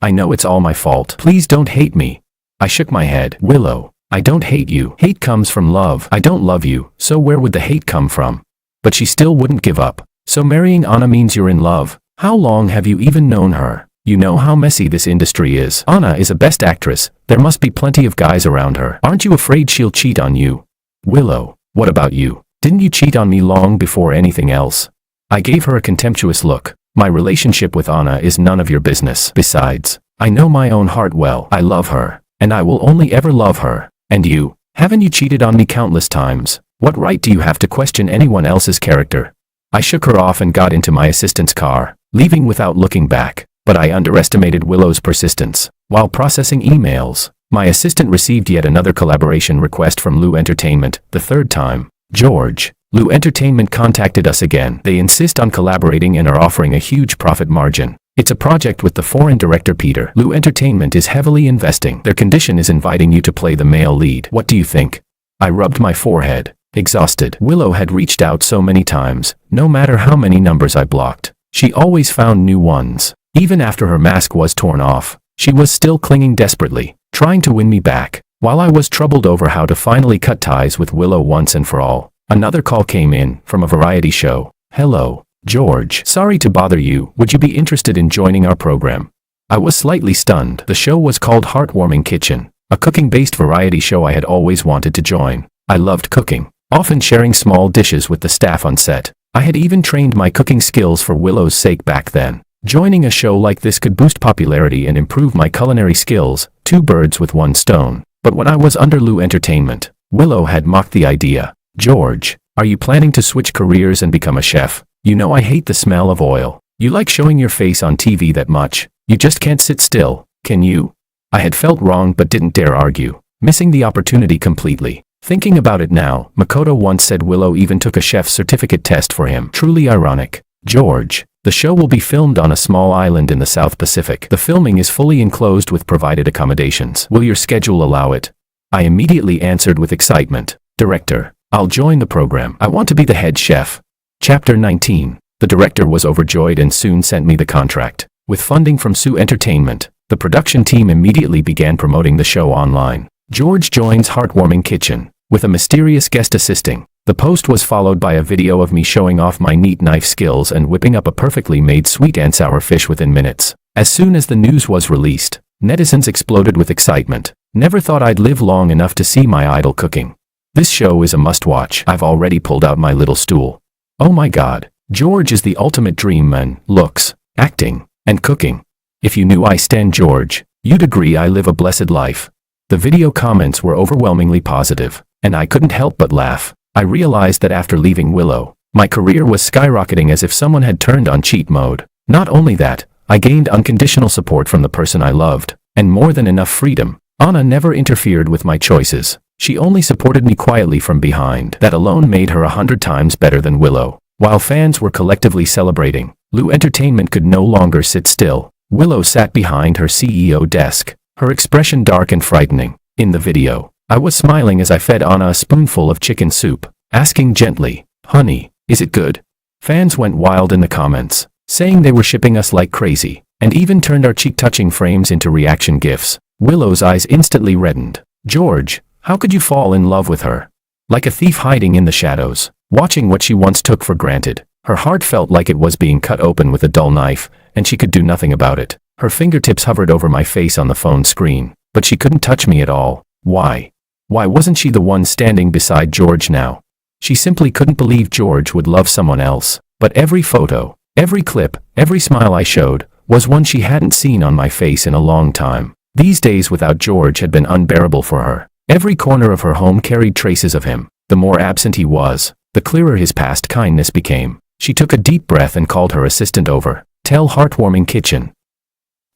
I know it's all my fault. Please don't hate me." I shook my head. "Willow, I don't hate you. Hate comes from love. I don't love you, so where would the hate come from?" But she still wouldn't give up. "So marrying Anna means you're in love? How long have you even known her? You know how messy this industry is. Anna is a best actress. There must be plenty of guys around her. Aren't you afraid she'll cheat on you?" "Willow, what about you? Didn't you cheat on me long before anything else?" I gave her a contemptuous look. "My relationship with Anna is none of your business. Besides, I know my own heart well. I love her, and I will only ever love her. And you, haven't you cheated on me countless times? What right do you have to question anyone else's character?" I shook her off and got into my assistant's car, leaving without looking back. But I underestimated Willow's persistence. While processing emails, my assistant received yet another collaboration request from Lou Entertainment, the third time. "George, Lou Entertainment contacted us again. They insist on collaborating and are offering a huge profit margin. It's a project with the foreign director Peter. Lou Entertainment is heavily investing. Their condition is inviting you to play the male lead. What do you think?" I rubbed my forehead, exhausted. Willow had reached out so many times. No matter how many numbers I blocked, she always found new ones. Even after her mask was torn off, she was still clinging desperately, trying to win me back. While I was troubled over how to finally cut ties with Willow once and for all, another call came in from a variety show. "Hello, George. Sorry to bother you. Would you be interested in joining our program?" I was slightly stunned. The show was called Heartwarming Kitchen, a cooking-based variety show I had always wanted to join. I loved cooking, often sharing small dishes with the staff on set. I had even trained my cooking skills for Willow's sake back then. Joining a show like this could boost popularity and improve my culinary skills, two birds with one stone. But when I was under Lou Entertainment, Willow had mocked the idea. "George, are you planning to switch careers and become a chef? You know I hate the smell of oil. You like showing your face on TV that much. You just can't sit still, can you?" I had felt wrong but didn't dare argue, missing the opportunity completely. Thinking about it now, Makoto once said Willow even took a chef's certificate test for him. Truly ironic. "George, the show will be filmed on a small island in the South Pacific. The filming is fully enclosed with provided accommodations. Will your schedule allow it?" I immediately answered with excitement. "Director, I'll join the program. I want to be the head chef." Chapter 19. The director was overjoyed and soon sent me the contract. With funding from Sue Entertainment, the production team immediately began promoting the show online. George joins Heartwarming Kitchen, with a mysterious guest assisting. The post was followed by a video of me showing off my neat knife skills and whipping up a perfectly made sweet and sour fish within minutes. As soon as the news was released, netizens exploded with excitement. "Never thought I'd live long enough to see my idol cooking. This show is a must-watch. I've already pulled out my little stool. Oh my god, George is the ultimate dream man. Looks, acting, and cooking. If you knew I stan George, you'd agree I live a blessed life." The video comments were overwhelmingly positive, and I couldn't help but laugh. I realized that after leaving Willow, my career was skyrocketing as if someone had turned on cheat mode. Not only that, I gained unconditional support from the person I loved, and more than enough freedom. Anna never interfered with my choices. She only supported me quietly from behind. That alone made her 100 times better than Willow. While fans were collectively celebrating, Lou Entertainment could no longer sit still. Willow sat behind her CEO desk, her expression dark and frightening. In the video, I was smiling as I fed Anna a spoonful of chicken soup, asking gently, "Honey, is it good?" Fans went wild in the comments, saying they were shipping us like crazy, and even turned our cheek-touching frames into reaction gifs. Willow's eyes instantly reddened. "George, how could you fall in love with her?" Like a thief hiding in the shadows, watching what she once took for granted, her heart felt like it was being cut open with a dull knife, and she could do nothing about it. Her fingertips hovered over my face on the phone screen, but she couldn't touch me at all. Why? Why wasn't she the one standing beside George now? She simply couldn't believe George would love someone else. But every photo, every clip, every smile I showed, was one she hadn't seen on my face in a long time. These days without George had been unbearable for her. Every corner of her home carried traces of him. The more absent he was, the clearer his past kindness became. She took a deep breath and called her assistant over. "Tell Heartwarming Kitchen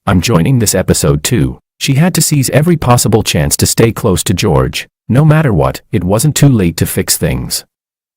I'm joining this episode too." She had to seize every possible chance to stay close to George. No matter what, it wasn't too late to fix things.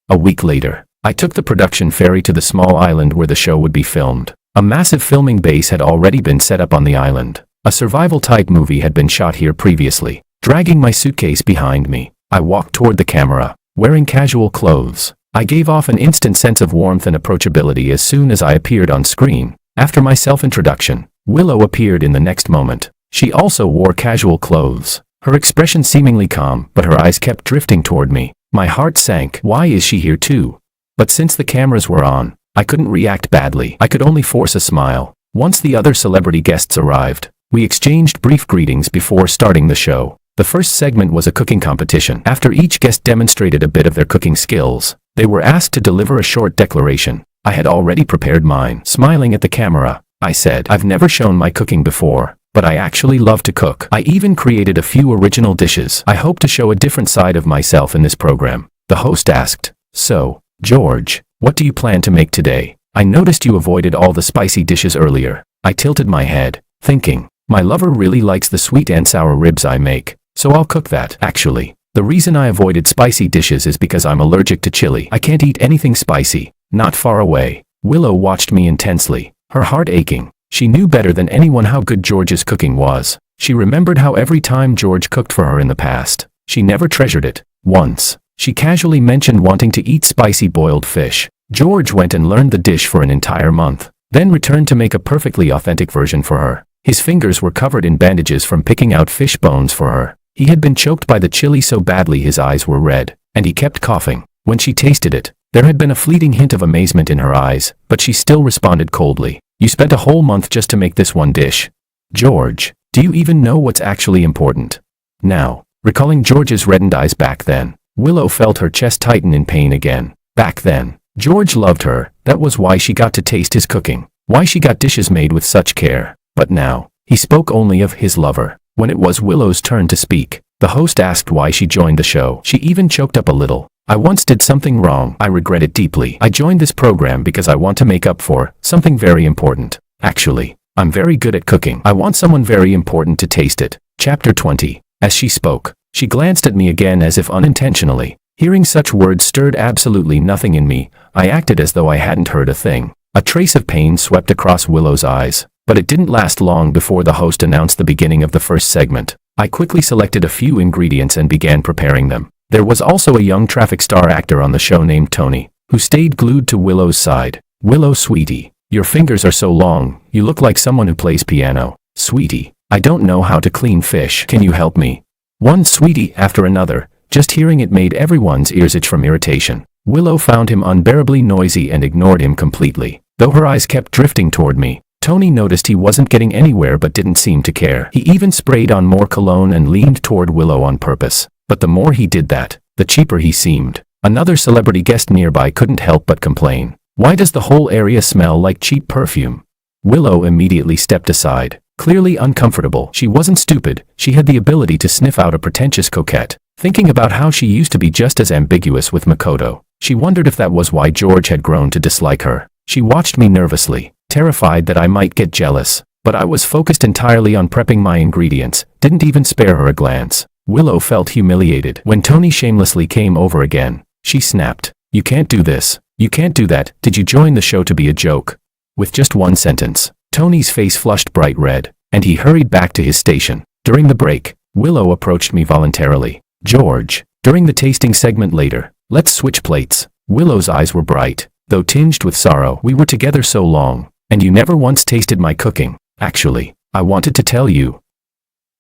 A week later, I took the production ferry to the small island where the show would be filmed. A massive filming base had already been set up on the island. A survival-type movie had been shot here previously. Dragging my suitcase behind me, I walked toward the camera, wearing casual clothes. I gave off an instant sense of warmth and approachability as soon as I appeared on screen. After my self-introduction, Willow appeared in the next moment. She also wore casual clothes. Her expression seemingly calm, but her eyes kept drifting toward me. My heart sank. Why is she here too? But since the cameras were on, I couldn't react badly. I could only force a smile. Once the other celebrity guests arrived, we exchanged brief greetings before starting the show. The first segment was a cooking competition. After each guest demonstrated a bit of their cooking skills, they were asked to deliver a short declaration. I had already prepared mine. Smiling at the camera, I said, "I've never shown my cooking before, but I actually love to cook. I even created a few original dishes. I hope to show a different side of myself in this program." The host asked, "So, George, what do you plan to make today? I noticed you avoided all the spicy dishes earlier." I tilted my head, thinking, my lover really likes the sweet and sour ribs I make, so I'll cook that. Actually, the reason I avoided spicy dishes is because I'm allergic to chili. I can't eat anything spicy. Not far away, Willow watched me intensely, her heart aching. She knew better than anyone how good George's cooking was. She remembered how every time George cooked for her in the past, she never treasured it. Once, she casually mentioned wanting to eat spicy boiled fish. George went and learned the dish for an entire month, then returned to make a perfectly authentic version for her. His fingers were covered in bandages from picking out fish bones for her. He had been choked by the chili so badly his eyes were red, and he kept coughing. When she tasted it, there had been a fleeting hint of amazement in her eyes, but she still responded coldly. "You spent a whole month just to make this one dish. George, do you even know what's actually important?" Now, recalling George's reddened eyes back then, Willow felt her chest tighten in pain again. Back then, George loved her. That was why she got to taste his cooking, why she got dishes made with such care. But now, he spoke only of his lover. When it was Willow's turn to speak, the host asked why she joined the show. She even choked up a little. "I once did something wrong. I regret it deeply. I joined this program because I want to make up for something very important. Actually, I'm very good at cooking. I want someone very important to taste it." Chapter 20. As she spoke, she glanced at me again as if unintentionally. Hearing such words stirred absolutely nothing in me. I acted as though I hadn't heard a thing. A trace of pain swept across Willow's eyes, but it didn't last long before the host announced the beginning of the first segment. I quickly selected a few ingredients and began preparing them. There was also a young traffic star actor on the show named Tony, who stayed glued to Willow's side. "Willow, sweetie, your fingers are so long, you look like someone who plays piano." "Sweetie, I don't know how to clean fish. Can you help me?" One sweetie after another. Just hearing it made everyone's ears itch from irritation. Willow found him unbearably noisy and ignored him completely. Though her eyes kept drifting toward me, Tony noticed he wasn't getting anywhere but didn't seem to care. He even sprayed on more cologne and leaned toward Willow on purpose. But the more he did that, the cheaper he seemed. Another celebrity guest nearby couldn't help but complain. "Why does the whole area smell like cheap perfume?" Willow immediately stepped aside, clearly uncomfortable. She wasn't stupid. She had the ability to sniff out a pretentious coquette. Thinking about how she used to be just as ambiguous with Makoto, she wondered if that was why George had grown to dislike her. She watched me nervously, terrified that I might get jealous, but I was focused entirely on prepping my ingredients, didn't even spare her a glance. Willow felt humiliated. When Tony shamelessly came over again, she snapped, "You can't do this. You can't do that. Did you join the show to be a joke?" With just one sentence, Tony's face flushed bright red, and he hurried back to his station. During the break, Willow approached me voluntarily. "George, during the tasting segment later, let's switch plates." Willow's eyes were bright, though tinged with sorrow. "We were together so long, and you never once tasted my cooking. Actually, I wanted to tell you.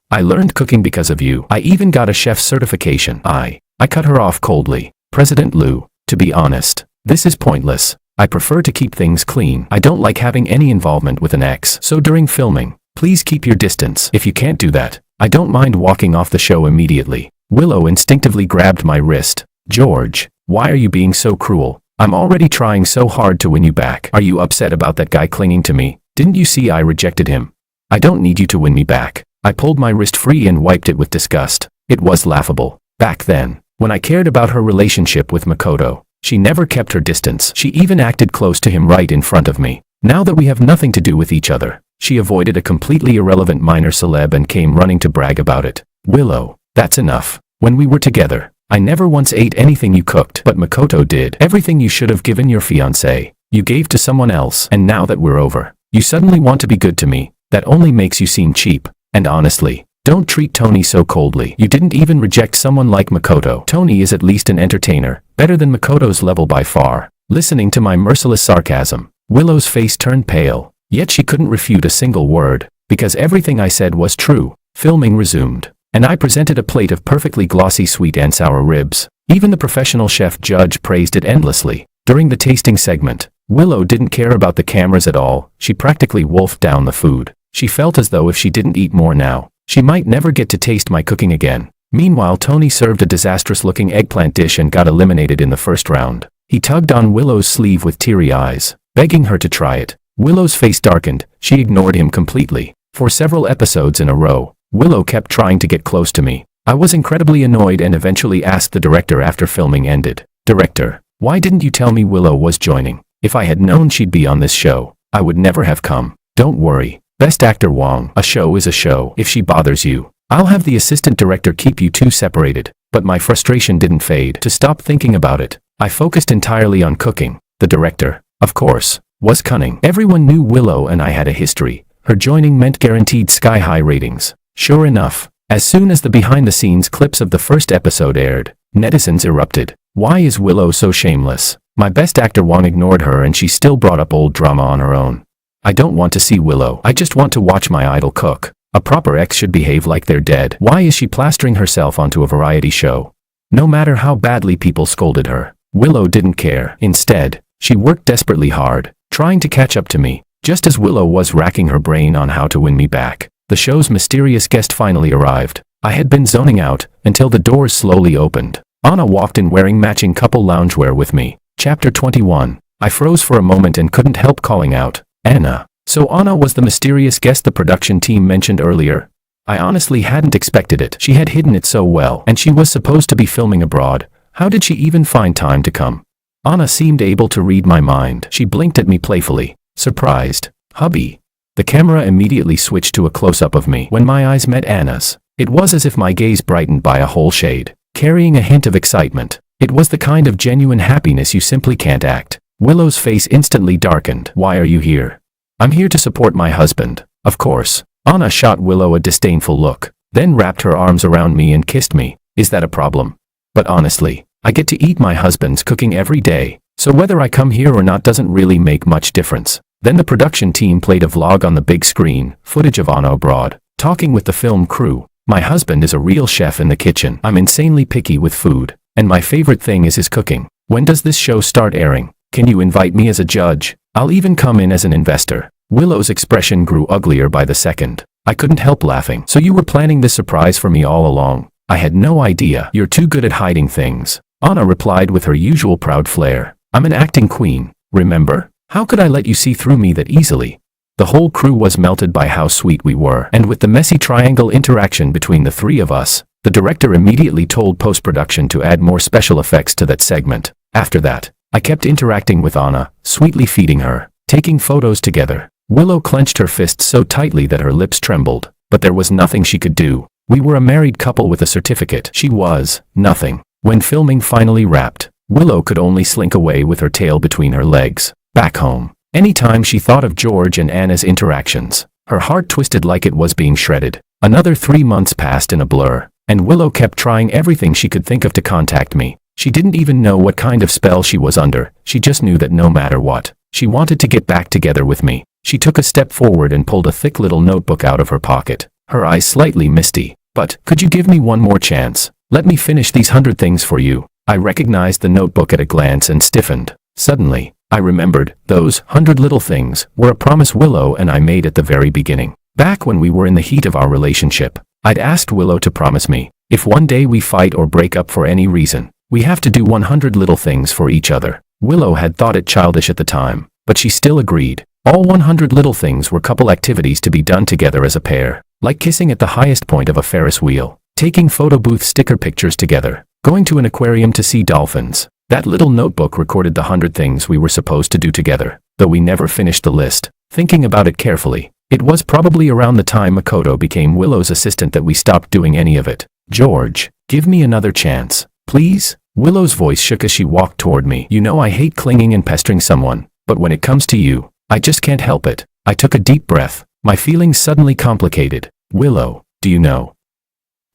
I learned cooking because of you. I even got a chef's certification." I cut her off coldly. "President Liu, to be honest, this is pointless. I prefer to keep things clean. I don't like having any involvement with an ex. So during filming, Please keep your distance. If you can't do that, I don't mind walking off the show immediately. Willow instinctively grabbed my wrist. George, why are you being so cruel? I'm already trying so hard to win you back. Are you upset about that guy clinging to me? Didn't you see I rejected him? I don't need you to win me back. I pulled my wrist free and wiped it with disgust. It was laughable. Back then, when I cared about her relationship with Makoto, she never kept her distance. She even acted close to him right in front of me. Now that we have nothing to do with each other, she avoided a completely irrelevant minor celeb and came running to brag about it. Willow, that's enough. When we were together, I never once ate anything you cooked, but Makoto did. Everything you should have given your fiancé, you gave to someone else, and now that we're over, you suddenly want to be good to me. That only makes you seem cheap. And honestly, don't treat Tony so coldly. You didn't even reject someone like Makoto. Tony is at least an entertainer, better than Makoto's level by far. Listening to my merciless sarcasm, Willow's face turned pale, yet she couldn't refute a single word, because everything I said was true. Filming resumed, and I presented a plate of perfectly glossy sweet and sour ribs. Even the professional chef judge praised it endlessly. During the tasting segment, Willow didn't care about the cameras at all. She practically wolfed down the food. She felt as though if she didn't eat more now, she might never get to taste my cooking again. Meanwhile, Tony served a disastrous-looking eggplant dish and got eliminated in the first round. He tugged on Willow's sleeve with teary eyes, begging her to try it. Willow's face darkened. She ignored him completely. For several episodes in a row, Willow kept trying to get close to me. I was incredibly annoyed and eventually asked the director after filming ended, "Director, why didn't you tell me Willow was joining? If I had known she'd be on this show, I would never have come." "Don't worry. Best Actor Wong, a show is a show. If she bothers you, I'll have the assistant director keep you two separated." But my frustration didn't fade. To stop thinking about it, I focused entirely on cooking. The director, of course, was cunning. Everyone knew Willow and I had a history. Her joining meant guaranteed sky-high ratings. Sure enough, as soon as the behind-the-scenes clips of the first episode aired, netizens erupted. Why is Willow so shameless? My best actor Wong ignored her and she still brought up old drama on her own. I don't want to see Willow. I just want to watch my idol cook. A proper ex should behave like they're dead. Why is she plastering herself onto a variety show? No matter how badly people scolded her, Willow didn't care. Instead, she worked desperately hard, trying to catch up to me. Just as Willow was racking her brain on how to win me back, the show's mysterious guest finally arrived. I had been zoning out until the doors slowly opened. Anna walked in wearing matching couple loungewear with me. Chapter 21. I froze for a moment and couldn't help calling out, "Anna." So Anna was the mysterious guest the production team mentioned earlier. I honestly hadn't expected it. She had hidden it so well, and she was supposed to be filming abroad. How did she even find time to come? Anna seemed able to read my mind. She blinked at me playfully. Surprised. "Hubby." The camera immediately switched to a close-up of me. When my eyes met Anna's, it was as if my gaze brightened by a whole shade, carrying a hint of excitement. It was the kind of genuine happiness you simply can't act. Willow's face instantly darkened. "Why are you here?" "I'm here to support my husband, of course." Anna shot Willow a disdainful look, then wrapped her arms around me and kissed me. "Is that a problem?" "But honestly, I get to eat my husband's cooking every day, so whether I come here or not doesn't really make much difference." Then the production team played a vlog on the big screen, footage of Anna abroad, talking with the film crew. "My husband is a real chef in the kitchen. I'm insanely picky with food, and my favorite thing is his cooking. When does this show start airing? Can you invite me as a judge? I'll even come in as an investor." Willow's expression grew uglier by the second. I couldn't help laughing. "So you were planning this surprise for me all along?" "I had no idea. You're too good at hiding things." Anna replied with her usual proud flair. "I'm an acting queen, remember? How could I let you see through me that easily?" The whole crew was melted by how sweet we were, and with the messy triangle interaction between the three of us, the director immediately told post-production to add more special effects to that segment. After that, I kept interacting with Anna, sweetly feeding her, taking photos together. Willow clenched her fists so tightly that her lips trembled, but there was nothing she could do. We were a married couple with a certificate. She was nothing. When filming finally wrapped, Willow could only slink away with her tail between her legs. Back home, anytime she thought of George and Anna's interactions, her heart twisted like it was being shredded. Another 3 months passed in a blur, and Willow kept trying everything she could think of to contact me. She didn't even know what kind of spell she was under. She just knew that no matter what, she wanted to get back together with me. She took a step forward and pulled a thick little notebook out of her pocket, her eyes slightly misty. "But, could you give me one more chance? Let me finish these 100 things for you." I recognized the notebook at a glance and stiffened. Suddenly, I remembered, those 100 little things were a promise Willow and I made at the very beginning. Back when we were in the heat of our relationship, I'd asked Willow to promise me, if one day we fight or break up for any reason, we have to do 100 little things for each other. Willow had thought it childish at the time, but she still agreed. All 100 little things were couple activities to be done together as a pair, like kissing at the highest point of a Ferris wheel, taking photo booth sticker pictures together, going to an aquarium to see dolphins. That little notebook recorded the 100 things we were supposed to do together, though we never finished the list. Thinking about it carefully, it was probably around the time Makoto became Willow's assistant that we stopped doing any of it. George, give me another chance, please? Willow's voice shook as she walked toward me. You know I hate clinging and pestering someone, but when it comes to you, I just can't help it. I took a deep breath, my feelings suddenly complicated. Willow, do you know?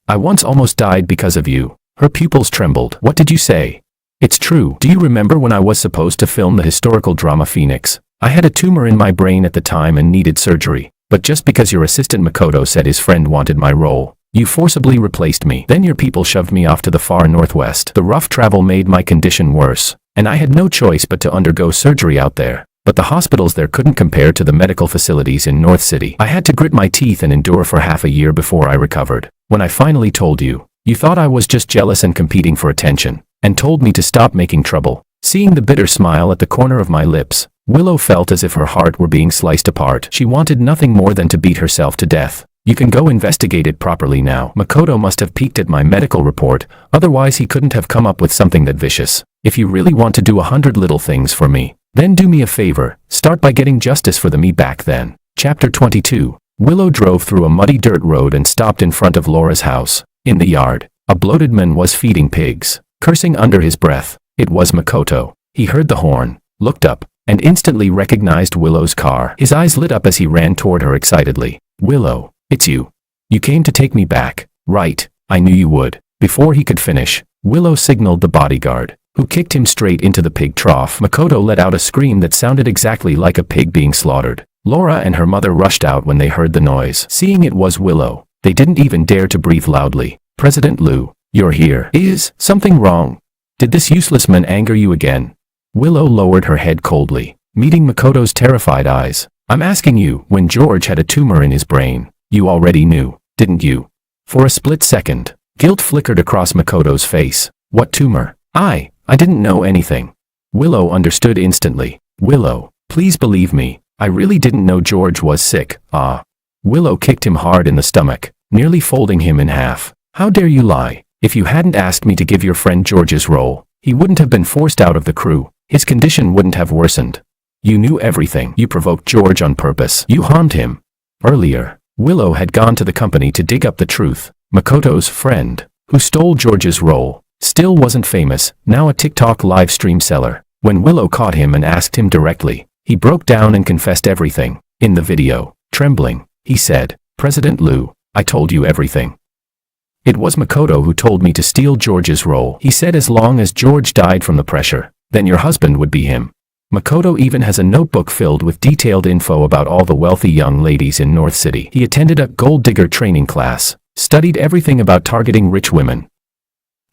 I once almost died because of you. Her pupils trembled. What did you say? It's true. Do you remember when I was supposed to film the historical drama Phoenix? I had a tumor in my brain at the time and needed surgery, but just because your assistant Makoto said his friend wanted my role, you forcibly replaced me. Then your people shoved me off to the far northwest. The rough travel made my condition worse, and I had no choice but to undergo surgery out there. But the hospitals there couldn't compare to the medical facilities in North City. I had to grit my teeth and endure for half a year before I recovered. When I finally told you, you thought I was just jealous and competing for attention, and told me to stop making trouble. Seeing the bitter smile at the corner of my lips, Willow felt as if her heart were being sliced apart. She wanted nothing more than to beat herself to death. You can go investigate it properly now. Makoto must have peeked at my medical report, otherwise he couldn't have come up with something that vicious. If you really want to do 100 little things for me, then do me a favor, start by getting justice for me back then. Chapter 22. Willow drove through a muddy dirt road and stopped in front of Laura's house. In the yard, a bloated man was feeding pigs, cursing under his breath. It was Makoto. He heard the horn, looked up, and instantly recognized Willow's car. His eyes lit up as he ran toward her excitedly. Willow, it's you. You came to take me back, right? I knew you would. Before he could finish, Willow signaled the bodyguard, who kicked him straight into the pig trough. Makoto let out a scream that sounded exactly like a pig being slaughtered. Laura and her mother rushed out when they heard the noise. Seeing it was Willow, they didn't even dare to breathe loudly. President Liu, you're here. Is something wrong? Did this useless man anger you again? Willow lowered her head coldly, meeting Makoto's terrified eyes. I'm asking you, when George had a tumor in his brain, you already knew, didn't you? For a split second, guilt flickered across Makoto's face. What tumor? I didn't know anything. Willow understood instantly. Willow, please believe me, I really didn't know George was sick. Willow kicked him hard in the stomach, nearly folding him in half. How dare you lie? If you hadn't asked me to give your friend George's role, he wouldn't have been forced out of the crew. His condition wouldn't have worsened. You knew everything. You provoked George on purpose. You harmed him. Earlier, Willow had gone to the company to dig up the truth. Makoto's friend, who stole George's role, still wasn't famous, now a TikTok live stream seller. When Willow caught him and asked him directly, he broke down and confessed everything. In the video, trembling, he said, President Liu, I told you everything. It was Makoto who told me to steal George's role. He said as long as George died from the pressure, then your husband would be him. Makoto even has a notebook filled with detailed info about all the wealthy young ladies in North City. He attended a gold digger training class, studied everything about targeting rich women.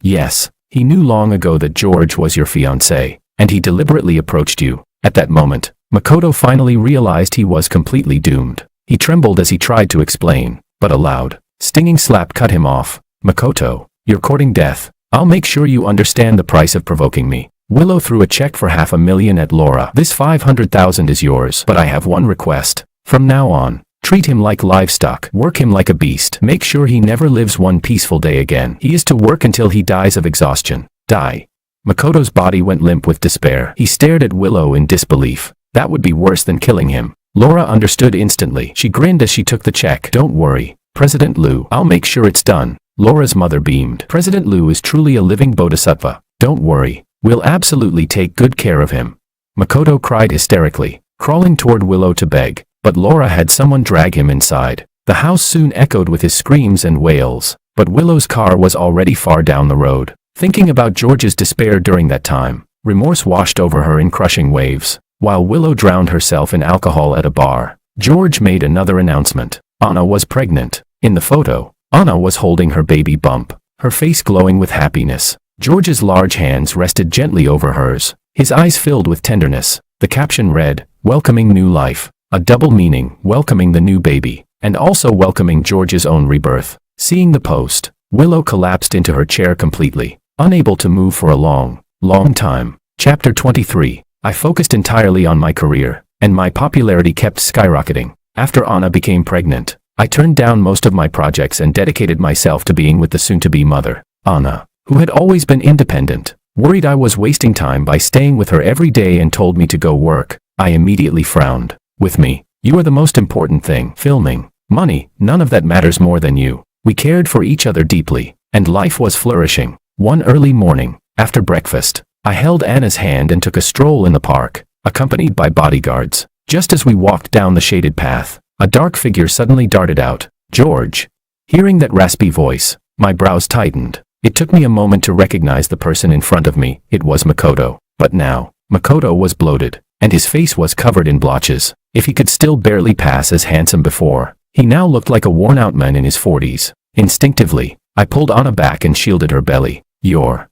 Yes, he knew long ago that George was your fiancé, and he deliberately approached you. At that moment, Makoto finally realized he was completely doomed. He trembled as he tried to explain, but a loud, stinging slap cut him off. Makoto, you're courting death. I'll make sure you understand the price of provoking me. Willow threw a check for $500,000 at Laura. This $500,000 is yours, but I have one request. From now on, treat him like livestock. Work him like a beast. Make sure he never lives one peaceful day again. He is to work until he dies of exhaustion. Die. Makoto's body went limp with despair. He stared at Willow in disbelief. That would be worse than killing him. Laura understood instantly. She grinned as she took the check. Don't worry, President Liu. I'll make sure it's done. Laura's mother beamed. President Liu is truly a living bodhisattva. Don't worry. We'll absolutely take good care of him. Makoto cried hysterically, crawling toward Willow to beg, but Laura had someone drag him inside. The house soon echoed with his screams and wails, but Willow's car was already far down the road. Thinking about George's despair during that time, remorse washed over her in crushing waves. While Willow drowned herself in alcohol at a bar, George made another announcement. Anna was pregnant. In the photo, Anna was holding her baby bump, her face glowing with happiness. George's large hands rested gently over hers, his eyes filled with tenderness. The caption read, welcoming new life. A double meaning, welcoming the new baby, and also welcoming George's own rebirth. Seeing the post, Willow collapsed into her chair completely, unable to move for a long time. Chapter 23. I focused entirely on my career, and my popularity kept skyrocketing. After Anna became pregnant, I turned down most of my projects and dedicated myself to being with the soon-to-be mother. Anna, who had always been independent, worried I was wasting time by staying with her every day and told me to go work. I immediately frowned. With me, you are the most important thing. Filming, money, none of that matters more than you. We cared for each other deeply, and life was flourishing. One early morning, after breakfast, I held Anna's hand and took a stroll in the park, accompanied by bodyguards. Just as we walked down the shaded path, a dark figure suddenly darted out. George. Hearing that raspy voice, my brows tightened. It took me a moment to recognize the person in front of me. It was Makoto. But now, Makoto was bloated, and his face was covered in blotches. If he could still barely pass as handsome before, he now looked like a worn-out man in his 40s. Instinctively, I pulled Anna back and shielded her belly. You're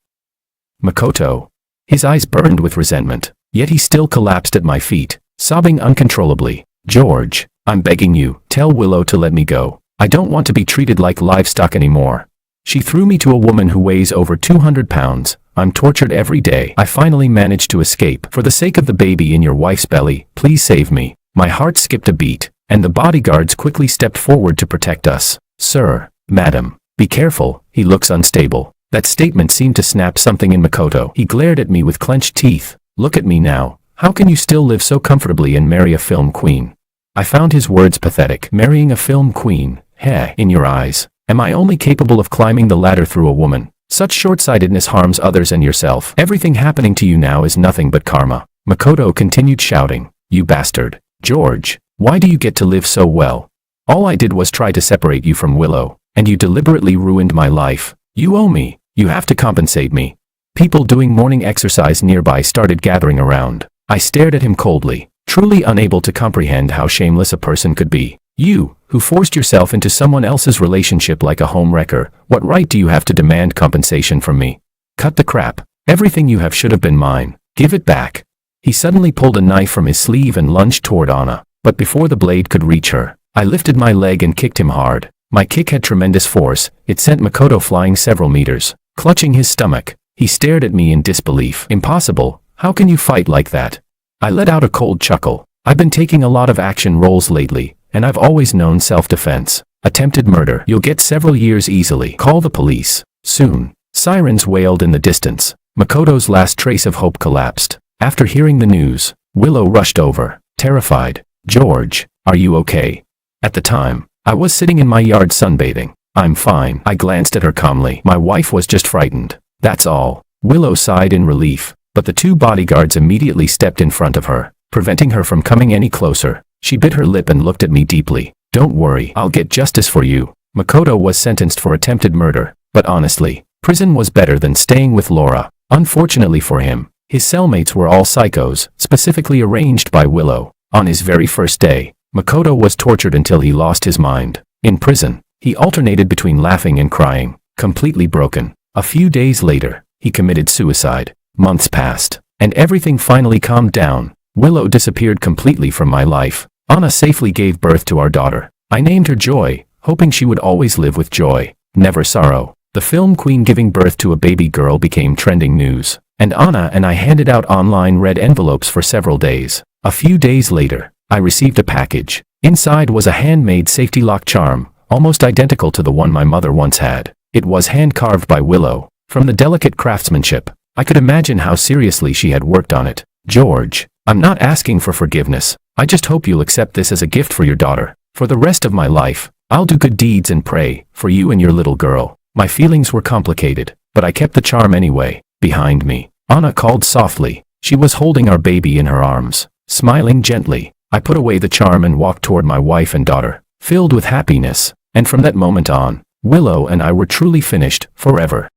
Makoto. His eyes burned with resentment, yet he still collapsed at my feet, sobbing uncontrollably. George, I'm begging you, tell Willow to let me go. I don't want to be treated like livestock anymore. She threw me to a woman who weighs over 200 pounds. I'm tortured every day. I finally managed to escape. For the sake of the baby in your wife's belly, please save me. My heart skipped a beat, and the bodyguards quickly stepped forward to protect us. Sir, madam, be careful, he looks unstable. That statement seemed to snap something in Makoto. He glared at me with clenched teeth. Look at me now. How can you still live so comfortably and marry a film queen? I found his words pathetic. Marrying a film queen? Heh, in your eyes, am I only capable of climbing the ladder through a woman? Such short-sightedness harms others and yourself. Everything happening to you now is nothing but karma. Makoto continued shouting. You bastard. George, why do you get to live so well? All I did was try to separate you from Willow, and you deliberately ruined my life. You owe me. You have to compensate me. People doing morning exercise nearby started gathering around. I stared at him coldly, truly unable to comprehend how shameless a person could be. You, who forced yourself into someone else's relationship like a homewrecker, what right do you have to demand compensation from me? Cut the crap. Everything you have should have been mine. Give it back. He suddenly pulled a knife from his sleeve and lunged toward Anna, but before the blade could reach her, I lifted my leg and kicked him hard. My kick had tremendous force. It sent Makoto flying several meters. Clutching his stomach, he stared at me in disbelief. Impossible. How can you fight like that? I let out a cold chuckle. I've been taking a lot of action roles lately, and I've always known self-defense. Attempted murder. You'll get several years easily. Call the police. Soon. Sirens wailed in the distance. Makoto's last trace of hope collapsed. After hearing the news, Willow rushed over, terrified. George, are you okay? At the time, I was sitting in my yard sunbathing. I'm fine. I glanced at her calmly. My wife was just frightened. That's all. Willow sighed in relief, but the two bodyguards immediately stepped in front of her, preventing her from coming any closer. She bit her lip and looked at me deeply. Don't worry, I'll get justice for you. Makoto was sentenced for attempted murder, but honestly, prison was better than staying with Laura. Unfortunately for him, his cellmates were all psychos, specifically arranged by Willow. On his very first day, Makoto was tortured until he lost his mind. In prison, he alternated between laughing and crying, completely broken. A few days later, he committed suicide. Months passed, and everything finally calmed down. Willow disappeared completely from my life. Anna safely gave birth to our daughter. I named her Joy, hoping she would always live with joy, never sorrow. The film queen giving birth to a baby girl became trending news, and Anna and I handed out online red envelopes for several days. A few days later, I received a package. Inside was a handmade safety lock charm, almost identical to the one my mother once had. It was hand-carved by Willow. From the delicate craftsmanship, I could imagine how seriously she had worked on it. George, I'm not asking for forgiveness. I just hope you'll accept this as a gift for your daughter. For the rest of my life, I'll do good deeds and pray for you and your little girl. My feelings were complicated, but I kept the charm anyway. Behind me, Anna called softly. She was holding our baby in her arms, smiling gently. I put away the charm and walked toward my wife and daughter, filled with happiness. And from that moment on, Willow and I were truly finished, forever.